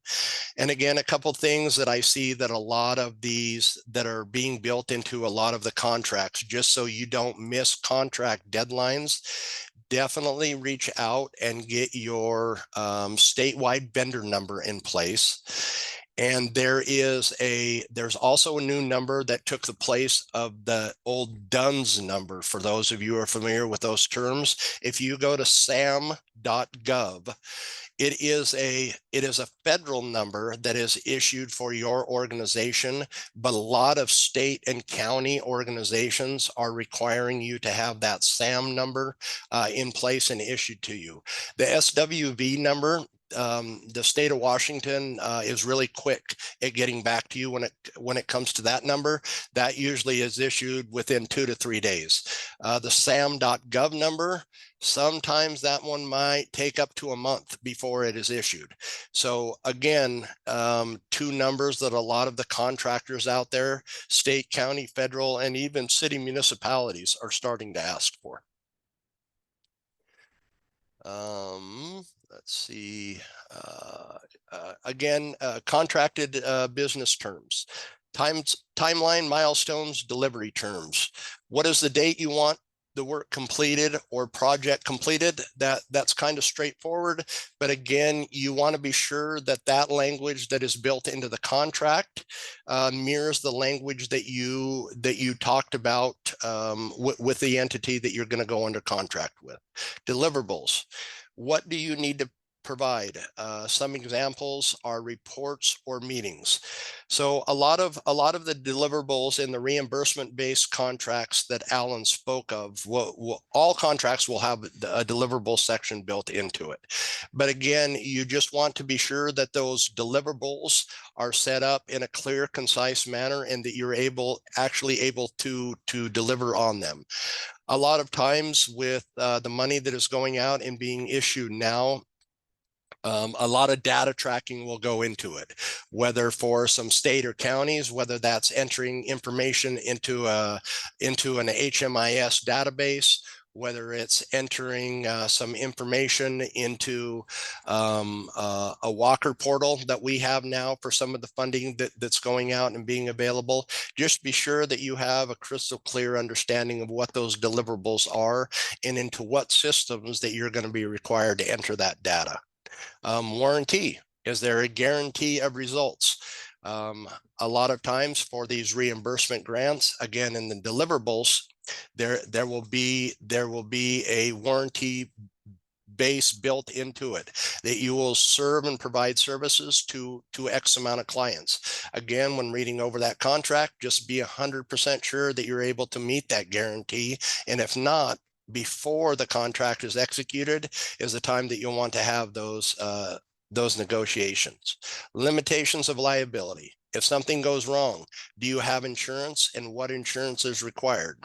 And again, a couple things that I see that a lot of these that are being built into a lot of the contracts, just so you don't miss contract deadlines, definitely reach out and get your statewide vendor number in place. And there's also a new number that took the place of the old DUNS number. For those of you who are familiar with those terms, if you go to sam.gov, it is a federal number that is issued for your organization, but a lot of state and county organizations are requiring you to have that SAM number in place and issued to you. The SWV number, the state of Washington is really quick at getting back to you when it comes to that number. That usually is issued within 2 to 3 days. The sam.gov number, sometimes that one might take up to a month before it is issued. So again, two numbers that a lot of the contractors out there, state, county, federal, and even city municipalities are starting to ask for. Let's see. Again, contracted business terms, timeline, milestones, delivery terms. What is the date you want the work completed or project completed? That's kind of straightforward. But again, you want to be sure that language that is built into the contract mirrors the language that you talked about with the entity that you're going to go under contract with. Deliverables. What do you need to provide? Some examples are reports or meetings. So a lot of the deliverables in the reimbursement-based contracts that Alan spoke of, all contracts will have a deliverable section built into it. But again, you just want to be sure that those deliverables are set up in a clear, concise manner, and that you're actually able to deliver on them. A lot of times with the money that is going out and being issued now, a lot of data tracking will go into it, whether for some state or counties, whether that's entering information into an HMIS database, whether it's entering some information into a WAQRR portal that we have now for some of the funding that's going out and being available. Just be sure that you have a crystal clear understanding of what those deliverables are and into what systems that you're going to be required to enter that data. Warranty. Is there a guarantee of results? A lot of times for these reimbursement grants, again, in the deliverables, there will be a warranty base built into it that you will serve and provide services to X amount of clients. Again, when reading over that contract, just be 100% sure that you're able to meet that guarantee. And if not, before the contract is executed is the time that you'll want to have those negotiations. Limitations of liability. If something goes wrong, do you have insurance, and what insurance is required?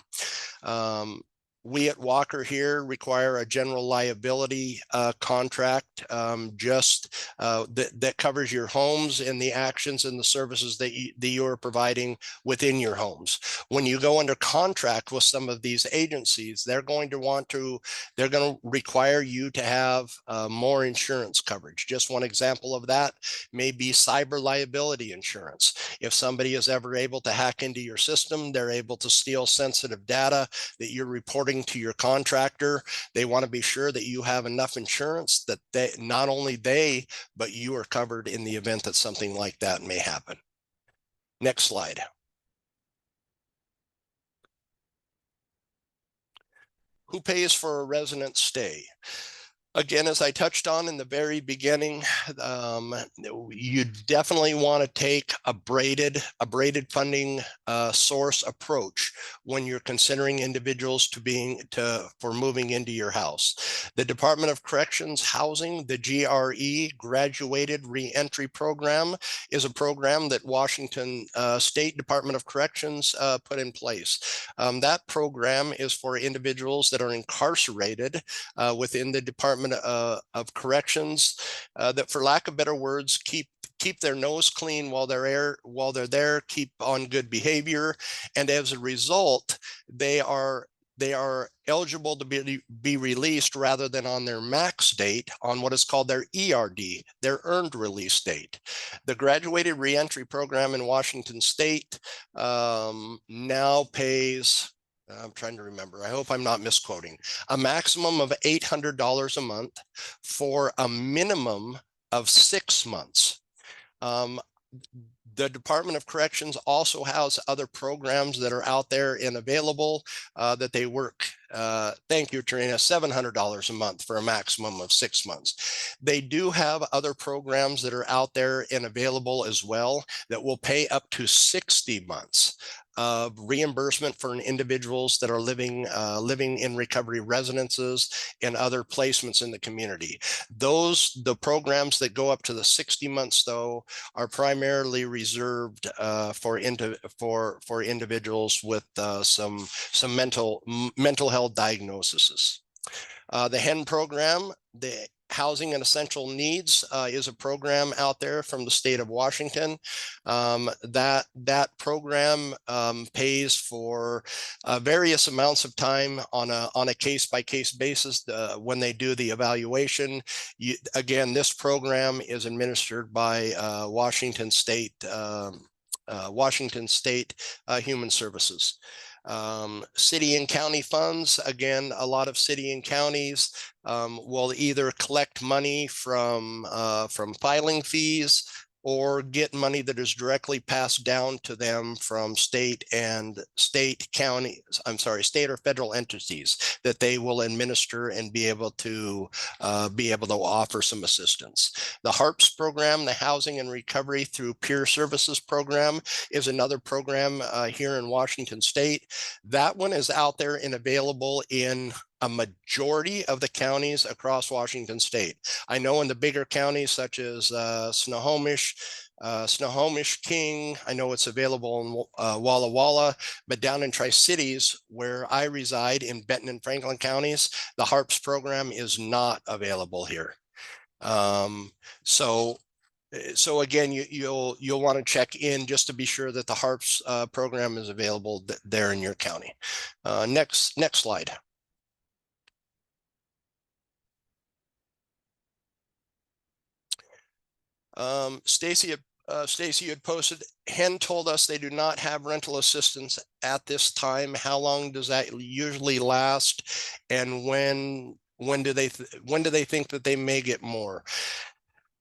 We at WAQRR here require a general liability contract that covers your homes and the actions and the services that you are providing within your homes. When you go under contract with some of these agencies, they're going to require you to have more insurance coverage. Just one example of that may be cyber liability insurance. If somebody is ever able to hack into your system, they're able to steal sensitive data that you're reporting to your contractor. They want to be sure that you have enough insurance that not only they, but you are covered in the event that something like that may happen. Next slide. Who pays for a resident stay? Again, as I touched on in the very beginning, you definitely want to take a braided funding source approach when you're considering individuals for moving into your house. The Department of Corrections Housing, the GRE, Graduated Reentry Program, is a program that Washington State Department of Corrections put in place. That program is for individuals that are incarcerated within the Department of Corrections that, for lack of better words, keep their nose clean while they're there, keep on good behavior, and as a result, they are eligible to be released rather than on their max date on what is called their ERD, their earned release date. The Graduated Reentry Program in Washington State now pays, I'm trying to remember, I hope I'm not misquoting, a maximum of $800 a month for a minimum of 6 months. The Department of Corrections also has other programs that are out there and available that they work. Thank you, Trina. $700 a month for a maximum of 6 months. They do have other programs that are out there and available as well that will pay up to 60 months of reimbursement for individuals that are living in recovery residences and other placements in the community. The programs that go up to the 60 months, though, are primarily reserved for individuals with some mental health diagnoses. The HEN program, the Housing and Essential Needs, is a program out there from the state of Washington. That program pays for various amounts of time on a case-by-case basis when they do the evaluation. Again, this program is administered by Washington State Human Services. City and county funds, again, a lot of city and counties will either collect money from filing fees, or get money that is directly passed down to them from state or federal entities that they will administer and be able to offer some assistance. The HARPS program, the Housing and Recovery through Peer Services program, is another program here in Washington State. That one is out there and available in a majority of the counties across Washington State. I know in the bigger counties such as Snohomish, King, I know it's available in Walla Walla, but down in Tri-Cities where I reside in Benton and Franklin counties, the HARPS program is not available here. So again, you'll want to check in just to be sure that the HARPS program is available there in your county. Next slide. Stacy had posted, Hen told us they do not have rental assistance at this time. How long does that usually last? And when do they think that they may get more?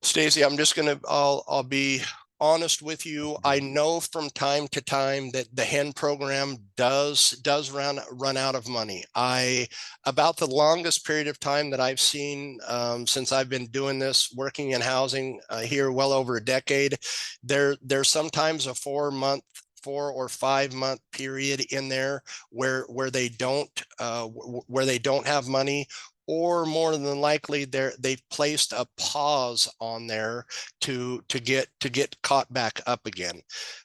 Stacy, I'll be honest with you. I know from time to time that the HEN program does run out of money. About the longest period of time that I've seen since I've been doing this, working in housing here well over a decade, there's sometimes a 4 or 5 month period in there where they don't have money, or more than likely they've placed a pause on there to get caught back up again.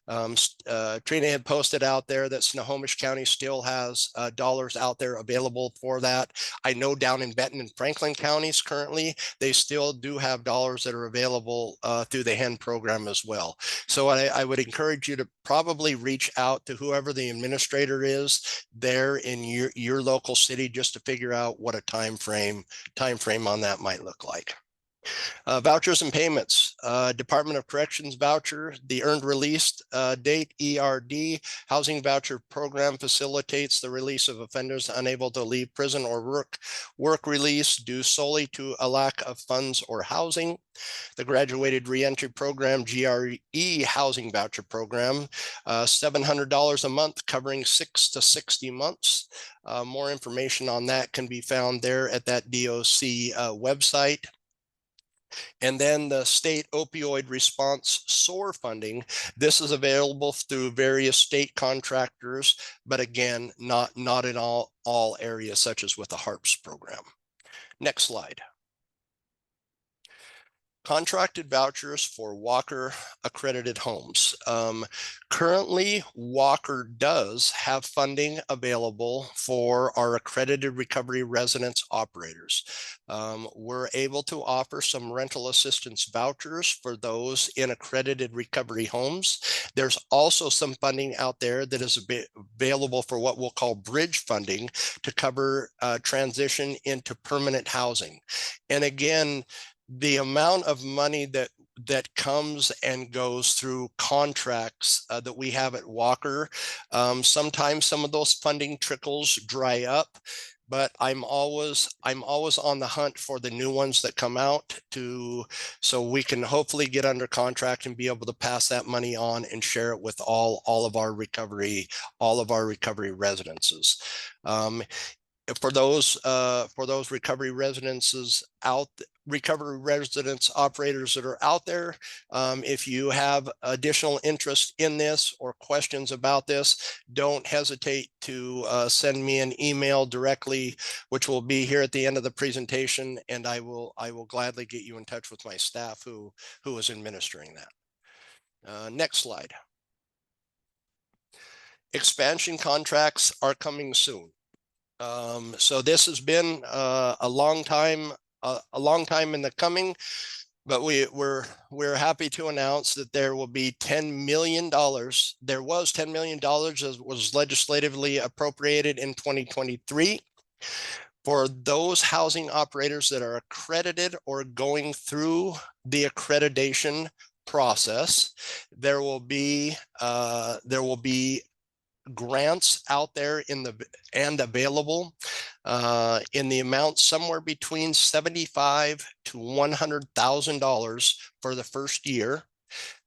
Trina had posted out there that Snohomish County still has dollars out there available for that. I know down in Benton and Franklin counties currently, they still do have dollars that are available through the HEN program as well. So I would encourage you to probably reach out to whoever the administrator is there in your local city, just to figure out what a time frame on that might look like. Vouchers and payments, Department of Corrections voucher, the earned release date, ERD, housing voucher program facilitates the release of offenders unable to leave prison or work release due solely to a lack of funds or housing. The graduated reentry program, GRE housing voucher program, $700 a month covering 6 to 60 months. More information on that can be found there at that DOC website. And then the state opioid response SOAR funding. This is available through various state contractors, but again, not in all areas, such as with the HARPS program. Next slide. Contracted vouchers for WAQRR-accredited homes. Currently, WAQRR does have funding available for our accredited recovery residence operators. We're able to offer some rental assistance vouchers for those in accredited recovery homes. There's also some funding out there that is available for what we'll call bridge funding to cover transition into permanent housing. And again, the amount of money that comes and goes through contracts that we have at WAQRR, sometimes some of those funding trickles dry up, but I'm always on the hunt for the new ones that come out so we can hopefully get under contract and be able to pass that money on and share it with all of our recovery residences. For those recovery residence operators that are out there, if you have additional interest in this or questions about this, don't hesitate to send me an email directly, which will be here at the end of the presentation, and I will gladly get you in touch with my staff who is administering that. Next slide. Expansion contracts are coming soon. So this has been a long time in the coming, but we're happy to announce that there will be $10 million. There was $10 million as was legislatively appropriated in 2023 for those housing operators that are accredited or going through the accreditation process. There will be grants out there and available in the amount somewhere between $75,000 to $100,000 for the first year.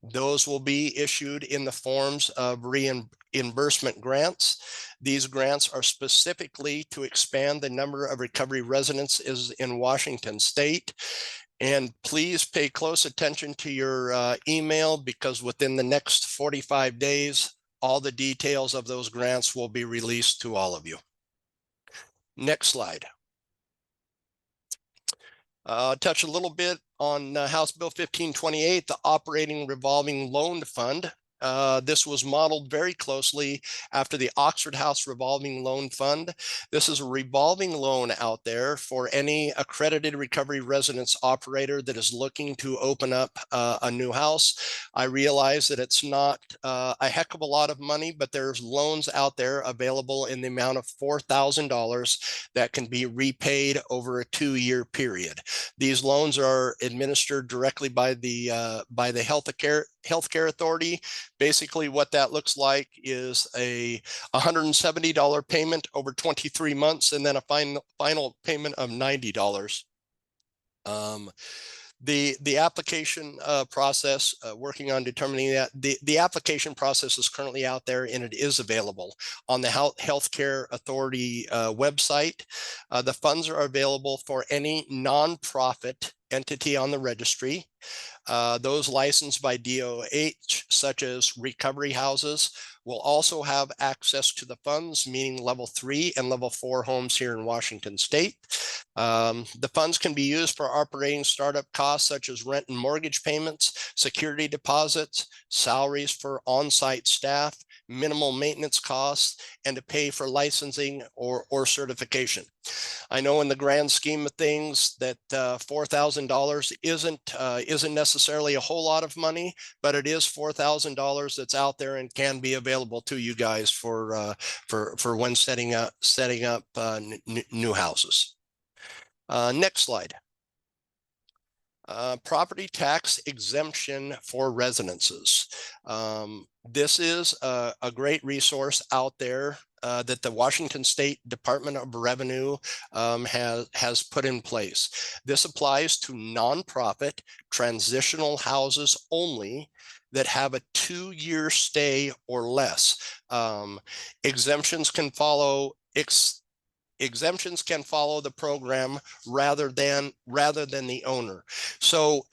Those will be issued in the forms of reimbursement grants. These grants are specifically to expand the number of recovery residences in Washington state. And please pay close attention to your email, because within the next 45 days, all the details of those grants will be released to all of you. Next slide. Touch a little bit on House Bill 1528, the operating revolving loan fund. This was modeled very closely after the Oxford House revolving loan fund. This is a revolving loan out there for any accredited recovery residence operator that is looking to open up a new house. I realize that it's not a heck of a lot of money, but there's loans out there available in the amount of $4,000 that can be repaid over a 2-year period. These loans are administered directly by the healthcare authority. Basically, what that looks like is a $170 payment over 23 months, and then a final payment of $90. The application process, working on determining that, the application process is currently out there, and it is available on the Healthcare Authority website. The funds are available for any nonprofit entity on the registry. Those licensed by DOH, such as recovery houses, will also have access to the funds, meaning level 3 and level 4 homes here in Washington state. The funds can be used for operating startup costs such as rent and mortgage payments, security deposits, salaries for on-site staff, minimal maintenance costs, and to pay for licensing or certification. I know in the grand scheme of things that $4,000 isn't necessarily a whole lot of money, but it is $4,000 that's out there and can be available to you guys for when setting up new houses. Next slide. Property tax exemption for residences. This is a great resource out there that the Washington State Department of Revenue has put in place. This applies to nonprofit transitional houses only that have a 2-year stay or less. Exemptions can follow the program rather than the owner. So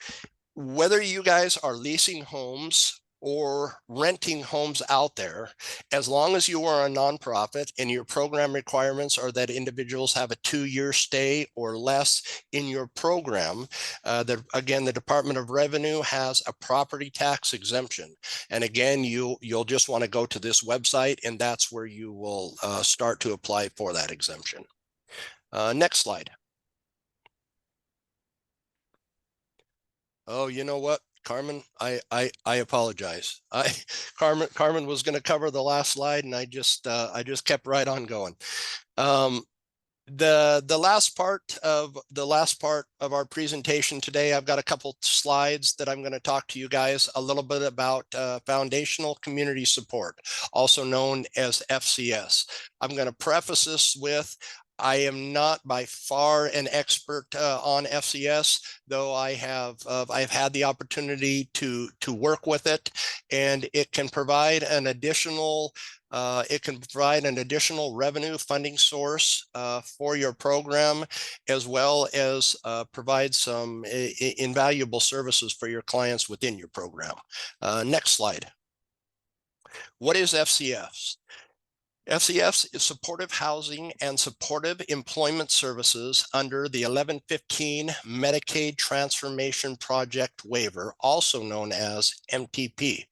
whether you guys are leasing homes or renting homes out there, as long as you are a nonprofit and your program requirements are that individuals have a 2-year stay or less in your program, again, the Department of Revenue has a property tax exemption. And again, you'll just want to go to this website, and that's where you will start to apply for that exemption. Next slide. Oh, you know what, Carmen, I apologize. Carmen was going to cover the last slide, and I just kept right on going. The last part of our presentation today, I've got a couple slides that I'm going to talk to you guys a little bit about foundational community support, also known as FCS. I'm going to preface this with, I am not by far an expert on FCS, though I've had the opportunity to work with it, and it can provide an additional revenue funding source for your program, as well as provide some invaluable services for your clients within your program. Next slide. What is FCS? FCS is supportive housing and supportive employment services under the 1115 Medicaid Transformation Project waiver, also known as MTP.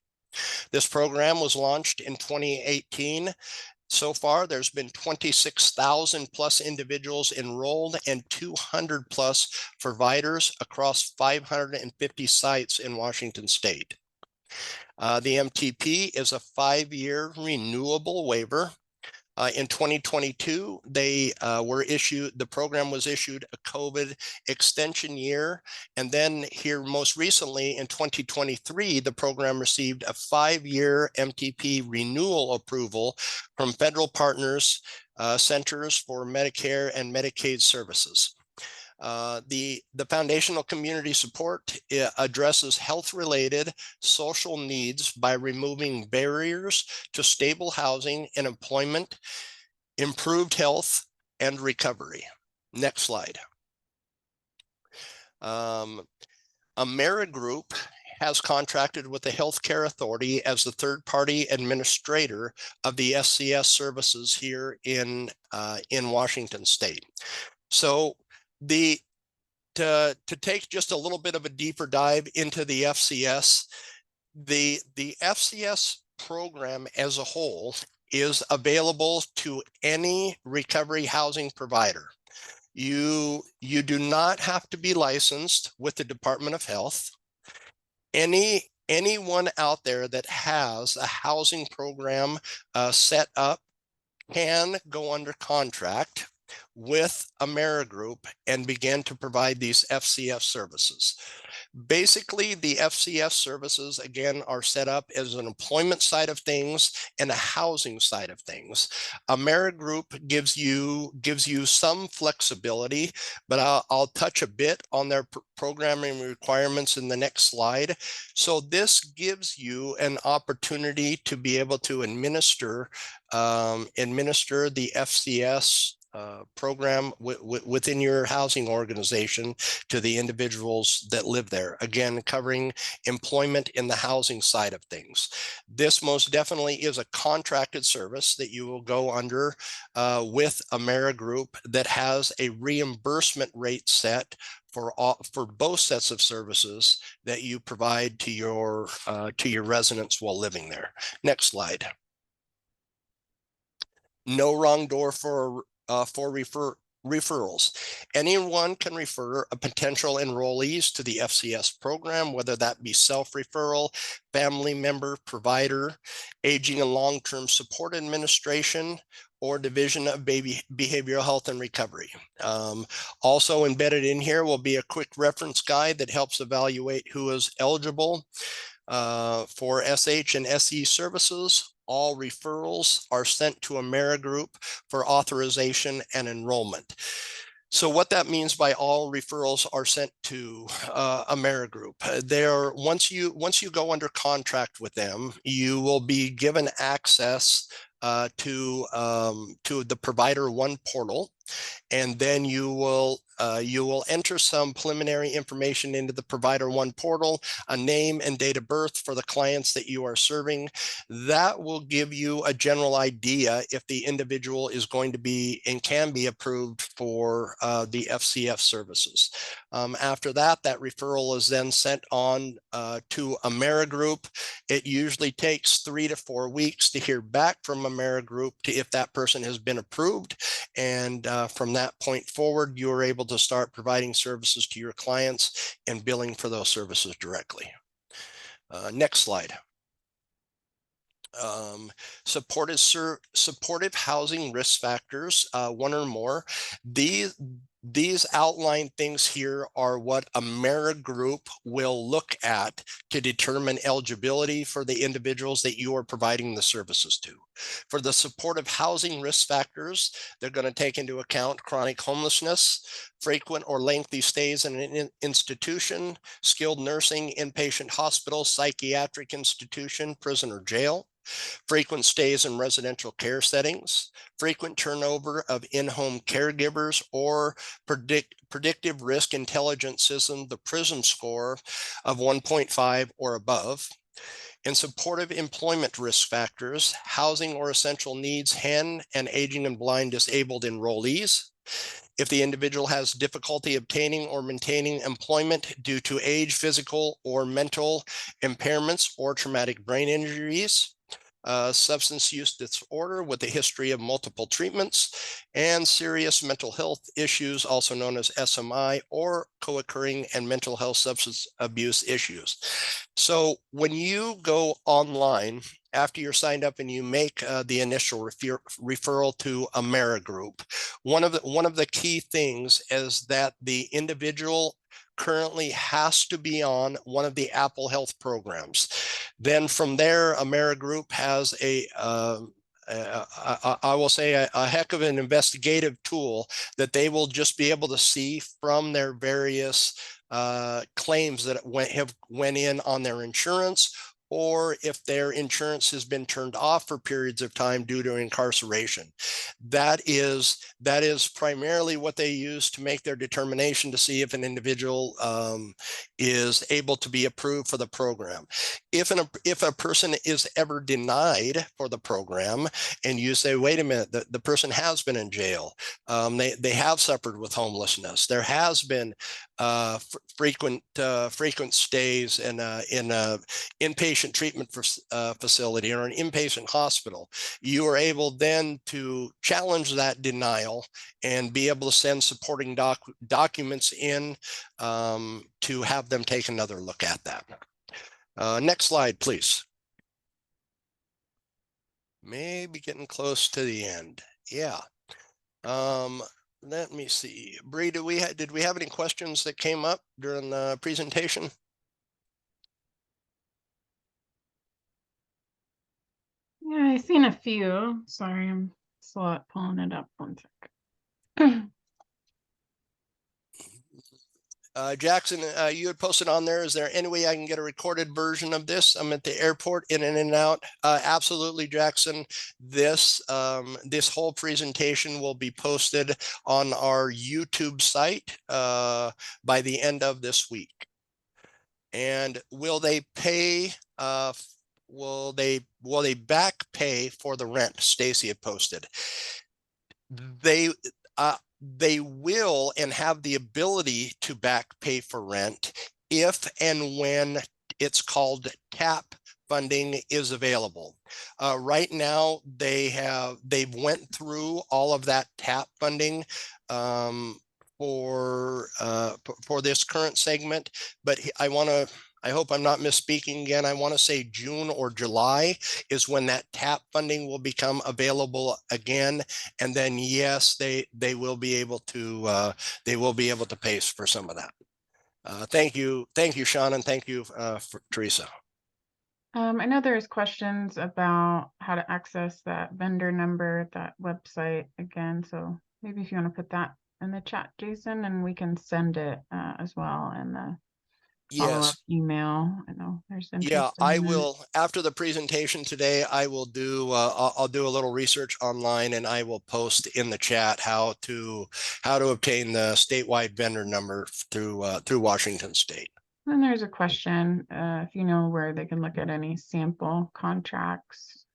This program was launched in 2018. So far, there's been 26,000 plus individuals enrolled and 200 plus providers across 550 sites in Washington state. The MTP is a 5-year renewable waiver. In 2022, the program was issued a COVID extension year. And then here most recently in 2023, the program received a 5-year MTP renewal approval from federal partners, Centers for Medicare and Medicaid Services. The foundational community support addresses health-related social needs by removing barriers to stable housing and employment, improved health, and recovery. Next slide. AmeriGroup has contracted with the Healthcare Authority as the third-party administrator of the SCS services here in Washington State. So to take just a little bit of a deeper dive into the FCS, the FCS program as a whole is available to any recovery housing provider. You do not have to be licensed with the Department of Health. Anyone out there that has a housing program set up can go under contract with AmeriGroup and begin to provide these FCS services. Basically, the FCS services, again, are set up as an employment side of things and a housing side of things. AmeriGroup gives you some flexibility, but I'll touch a bit on their programming requirements in the next slide. So this gives you an opportunity to be able to administer the FCS program within your housing organization to the individuals that live there. Again, covering employment in the housing side of things. This most definitely is a contracted service that you will go under with AmeriGroup that has a reimbursement rate set for both sets of services that you provide to your residents while living there. Next slide. No wrong door for referrals. Anyone can refer a potential enrollees to the FCS program, whether that be self-referral, family member, provider, aging and long-term support administration, or Division of Behavioral Health and Recovery. Also embedded in here will be a quick reference guide that helps evaluate who is eligible for SH and SE services. All referrals are sent to AmeriGroup for authorization and enrollment. So what that means by all referrals are sent to AmeriGroup, once you go under contract with them, you will be given access to the Provider One portal, and then you will enter some preliminary information into the Provider One portal, a name and date of birth for the clients that you are serving. That will give you a general idea if the individual is going to be and can be approved for the FCF services. After that referral is then sent on to AmeriGroup. It usually takes 3 to 4 weeks to hear back from AmeriGroup if that person has been approved. And from that point forward, you are able to start providing services to your clients and billing for those services directly. Next slide. Supportive housing risk factors, one or more. These outlined things here are what AmeriGroup will look at to determine eligibility for the individuals that you are providing the services to. For the supportive housing risk factors, they're going to take into account chronic homelessness, frequent or lengthy stays in an institution, skilled nursing, inpatient hospital, psychiatric institution, prison or jail, frequent stays in residential care settings, frequent turnover of in-home caregivers, or predictive risk intelligence system, the PRISM score of 1.5 or above. And supportive employment risk factors, housing or essential needs, hen and aging and blind disabled enrollees. If the individual has difficulty obtaining or maintaining employment due to age, physical or mental impairments, or traumatic brain injuries. Substance use disorder with a history of multiple treatments, and serious mental health issues, also known as SMI, or co-occurring and mental health substance abuse issues. So when you go online, after you're signed up and you make the initial referral to AmeriGroup, one of the key things is that the individual currently has to be on one of the Apple Health programs. Then from there, AmeriGroup has I will say a heck of an investigative tool that they will just be able to see from their various claims that went in on their insurance, or if their insurance has been turned off for periods of time due to incarceration. That is primarily what they use to make their determination to see if an individual is able to be approved for the program. If a person is ever denied for the program, and you say, wait a minute, the person has been in jail, they have suffered with homelessness, there has been frequent stays in inpatient treatment facility or an inpatient hospital, you are able then to challenge that denial and be able to send supporting documents in to have them take another look at that. Next slide, please. Maybe getting close to the end. Yeah. Let me see. Bree, did we have any questions that came up during the presentation? Yeah, I've seen a few. Sorry, I'm slow at pulling it up. One sec. Jackson, you had posted on there, is there any way I can get a recorded version of this? I'm at the airport, in and out. Absolutely, Jackson. This whole presentation will be posted on our YouTube site by the end of this week. And will they pay, will they back pay for the rent? Stacy had posted. They will and have the ability to back pay for rent if and when it's called TAP funding is available. Right now, they've went through all of that TAP funding for this current segment, but I hope I'm not misspeaking again. I want to say June or July is when that TAP funding will become available again. And then, yes, they will be able to pay for some of that. Thank you, Sean, and thank you, for Teresa. I know there's questions about how to access that vendor number, that website again. So maybe if you want to put that in the chat, Jason, and we can send it as well in the follow-up email. I know there's interest. Yeah, I will, after the presentation today, I will do, I'll do a little research online, and I will post in the chat how to obtain the statewide vendor number through Washington State. And there's a question, if you know where they can look at any sample contracts.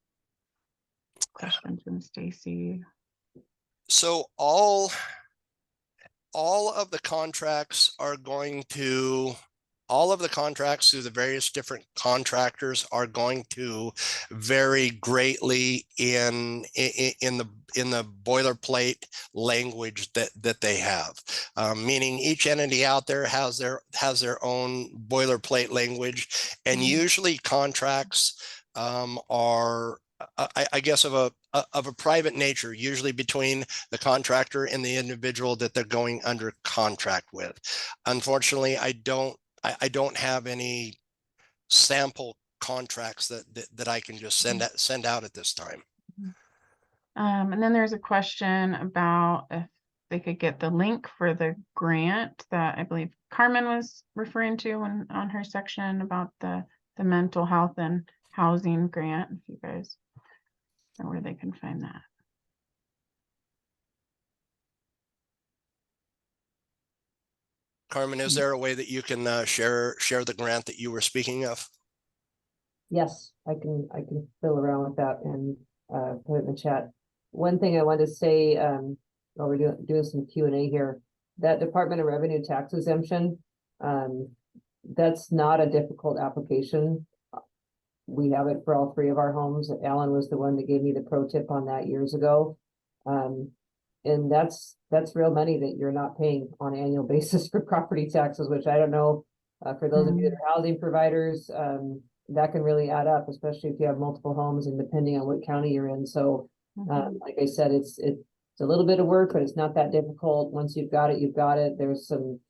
Question from Stacy. So all of the contracts through the various different contractors are going to vary greatly in the boilerplate language that they have. Meaning each entity out there has their own boilerplate language, and usually contracts are, I guess, of a private nature, usually between the contractor and the individual that they're going under contract with. Unfortunately, I don't have any sample contracts that I can just send out at this time. And then there's a question about if they could get the link for the grant that I believe Carmin was referring to on her section about the mental health and housing grant, if you guys know where they can find that. Carmin, is there a way that you can share the grant that you were speaking of? Yes, I can fill around with that and put it in the chat. One thing I wanted to say, while we're doing some Q&A here, that Department of Revenue tax exemption, that's not a difficult application. We have it for all three of our homes. Alan was the one that gave me the pro tip on that years ago. And that's real money that you're not paying on an annual basis for property taxes, which I don't know, for those of you that are housing providers, that can really add up, especially if you have multiple homes and depending on what county you're in. So like I said, it's a little bit of work, but it's not that difficult. Once you've got it, you've got it. There's some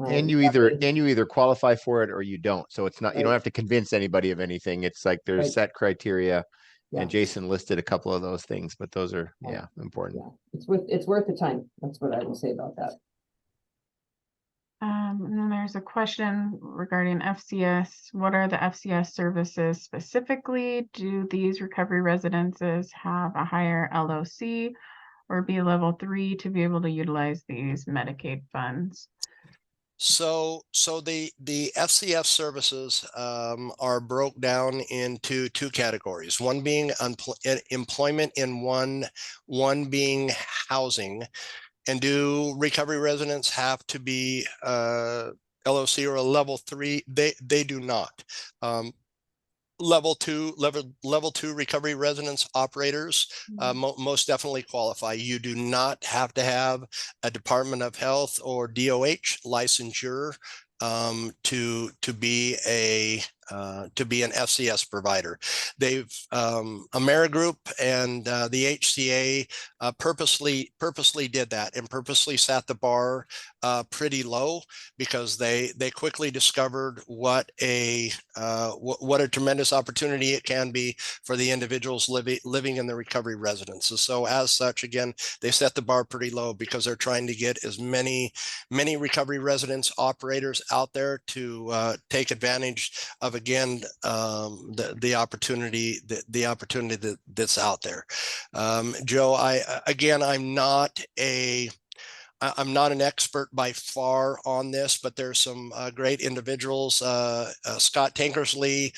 and you either qualify for it or you don't. So it's not, you don't have to convince anybody of anything. It's like there's set criteria, Yeah. And Jason listed a couple of those things, but those are, Yeah. important. Yeah, it's worth the time. That's what I would say about that. And then there's a question regarding FCS. What are the FCS services specifically? Do these recovery residences have a higher LOC or be level 3 to be able to utilize these Medicaid funds? So the FCF services are broke down into two categories. One being employment in one being housing. And do recovery residents have to be LOC or a level 3? They do not. Level two recovery residence operators most definitely qualify. You do not have to have a Department of Health or DOH licensure to be an FCS provider. They've AmeriGroup and the HCA purposely did that and purposely sat the bar pretty low, because they quickly discovered what a tremendous opportunity it can be for the individuals living in the recovery residences. So as such, again, they set the bar pretty low because they're trying to get as many recovery residence operators out there to take advantage of, again, the opportunity that's out there. Joe, I'm not an expert by far on this, but there's some great individuals, Scott Tankersley,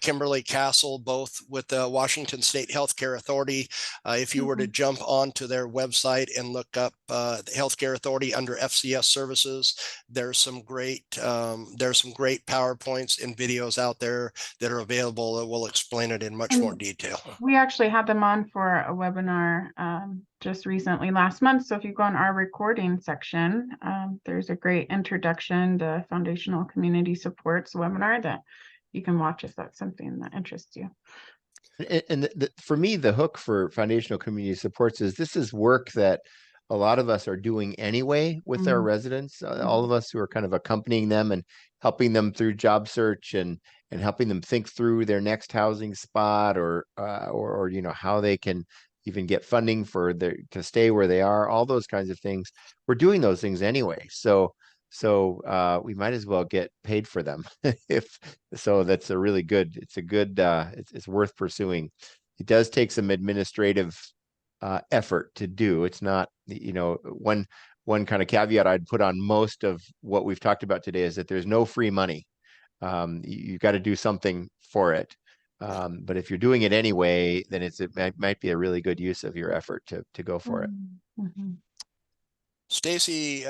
Kimberly Castle, both with the Washington State Healthcare Authority. If you were to jump onto their website and look up the Healthcare Authority under FCS services, there's some great PowerPoints and videos out there that are available that will explain it in much more detail. We actually had them on for a webinar just recently last month. So if you go on our recording section, there's a great introduction to foundational community supports webinar that you can watch if that's something that interests you. And for me, the hook for foundational community supports is this is work that a lot of us are doing anyway with our residents, all of us who are kind of accompanying them and helping them through job search and helping them think through their next housing spot or how they can even get funding to stay where they are, all those kinds of things. We're doing those things anyway. So we might as well get paid for them. That's a really good, it's worth pursuing. It does take some administrative effort to do. It's not, one kind of caveat I'd put on most of what we've talked about today is that there's no free money. You've got to do something for it. But if you're doing it anyway, then it might be a really good use of your effort to go for it. Stacy,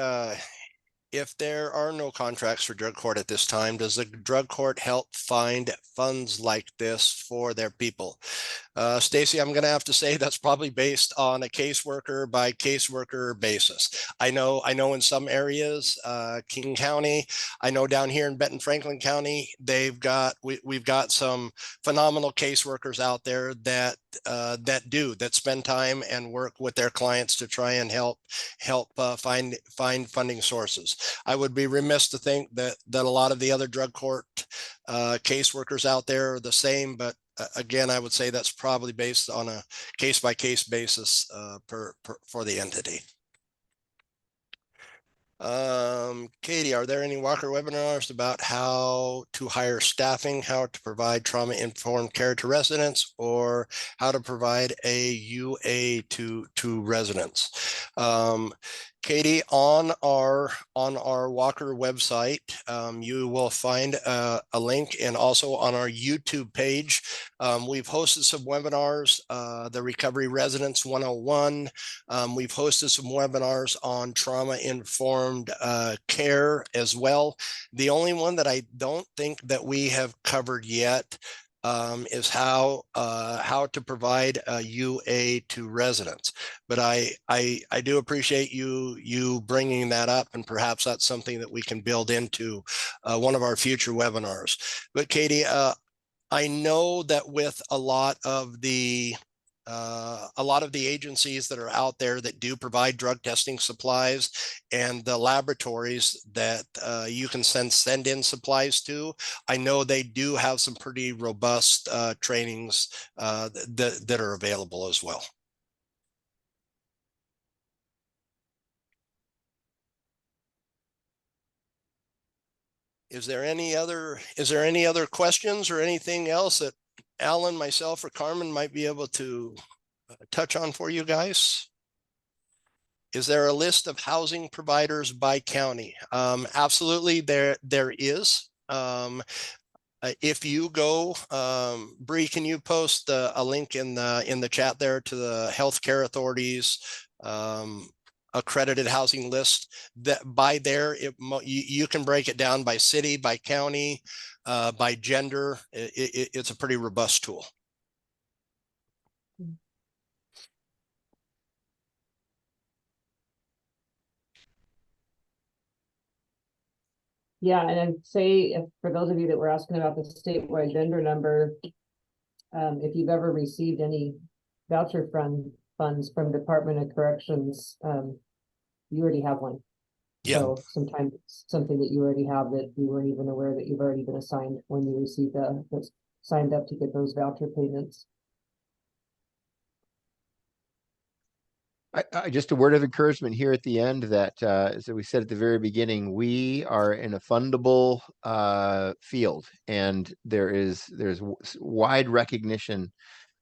if there are no contracts for drug court at this time, does the drug court help find funds like this for their people? Stacy, I'm going to have to say that's probably based on a caseworker by caseworker basis. I know in some areas, King County, I know down here in Benton Franklin County, we've got some phenomenal caseworkers out there that spend time and work with their clients to try and help find funding sources. I would be remiss to think that a lot of the other drug court caseworkers out there are the same, but again, I would say that's probably based on a case-by-case basis for the entity. Katie, are there any WAQRR webinars about how to hire staffing, how to provide trauma-informed care to residents, or how to provide a UA to residents? Katie, on our WAQRR website, you will find a link, and also on our YouTube page, we've hosted some webinars, the Recovery Residents 101. We've hosted some webinars on trauma-informed care as well. The only one that I don't think that we have covered yet is how to provide a UA to residents. But I do appreciate you bringing that up, and perhaps that's something that we can build into one of our future webinars. But Katie, I know that with a lot of the a lot of the agencies that are out there that do provide drug testing supplies and the laboratories that you can send in supplies to, I know they do have some pretty robust trainings that are available as well. Is there any other questions or anything else that Alan, myself, or Carmen might be able to touch on for you guys? Is there a list of housing providers by county? Absolutely, there is. If you go, Bree, can you post a link in the chat there to the Healthcare Authority's accredited housing list? That by there, you can break it down by city, by county, by gender. It's a pretty robust tool. Yeah, and I'd say for those of you that were asking about the statewide vendor number, if you've ever received any voucher funds from Department of Corrections, you already have one. Yeah. So sometimes it's something that you already have that you weren't even aware that you've already been assigned when you received signed up to get those voucher payments. Just a word of encouragement here at the end that, as we said at the very beginning, we are in a fundable field, and there's wide recognition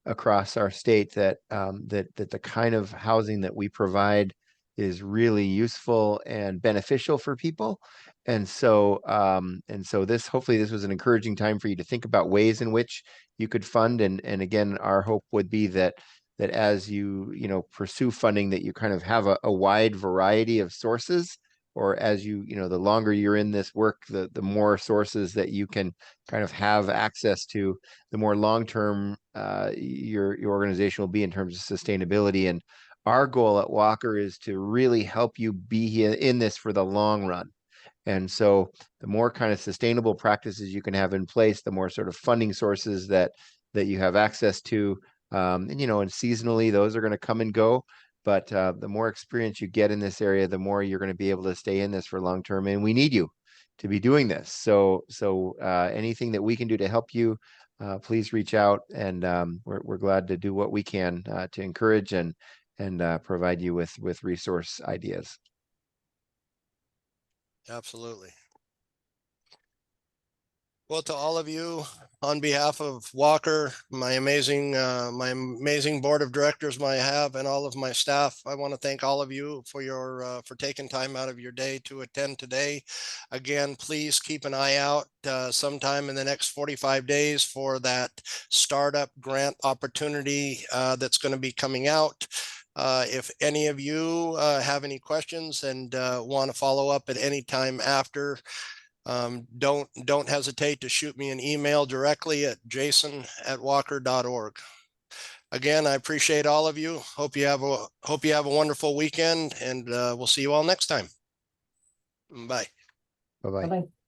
across our state that that the kind of housing that we provide is really useful and beneficial for people. And so hopefully this was an encouraging time for you to think about ways in which you could fund. And again, our hope would be that as you pursue funding, that you kind of have a wide variety of sources, or as the longer you're in this work, the more sources that you can kind of have access to, the more long-term your organization will be in terms of sustainability. And our goal at WAQRR is to really help you be in this for the long run. And so the more kind of sustainable practices you can have in place, the more sort of funding sources that you have access to. And seasonally, those are going to come and go. But the more experience you get in this area, the more you're going to be able to stay in this for long term. And we need you to be doing this. So anything that we can do to help you, please reach out. And we're glad to do what we can to encourage and provide you with resource ideas. Absolutely. Well, to all of you, on behalf of WAQRR, my amazing board of directors I have, and all of my staff, I want to thank all of you for taking time out of your day to attend today. Again, please keep an eye out sometime in the next 45 days for that startup grant opportunity that's going to be coming out. If any of you have any questions and want to follow up at any time after, don't hesitate to shoot me an email directly at jason@waqrr.org. Again, I appreciate all of you. Hope you have a wonderful weekend, and we'll see you all next time. Bye. Bye-bye. Bye-bye.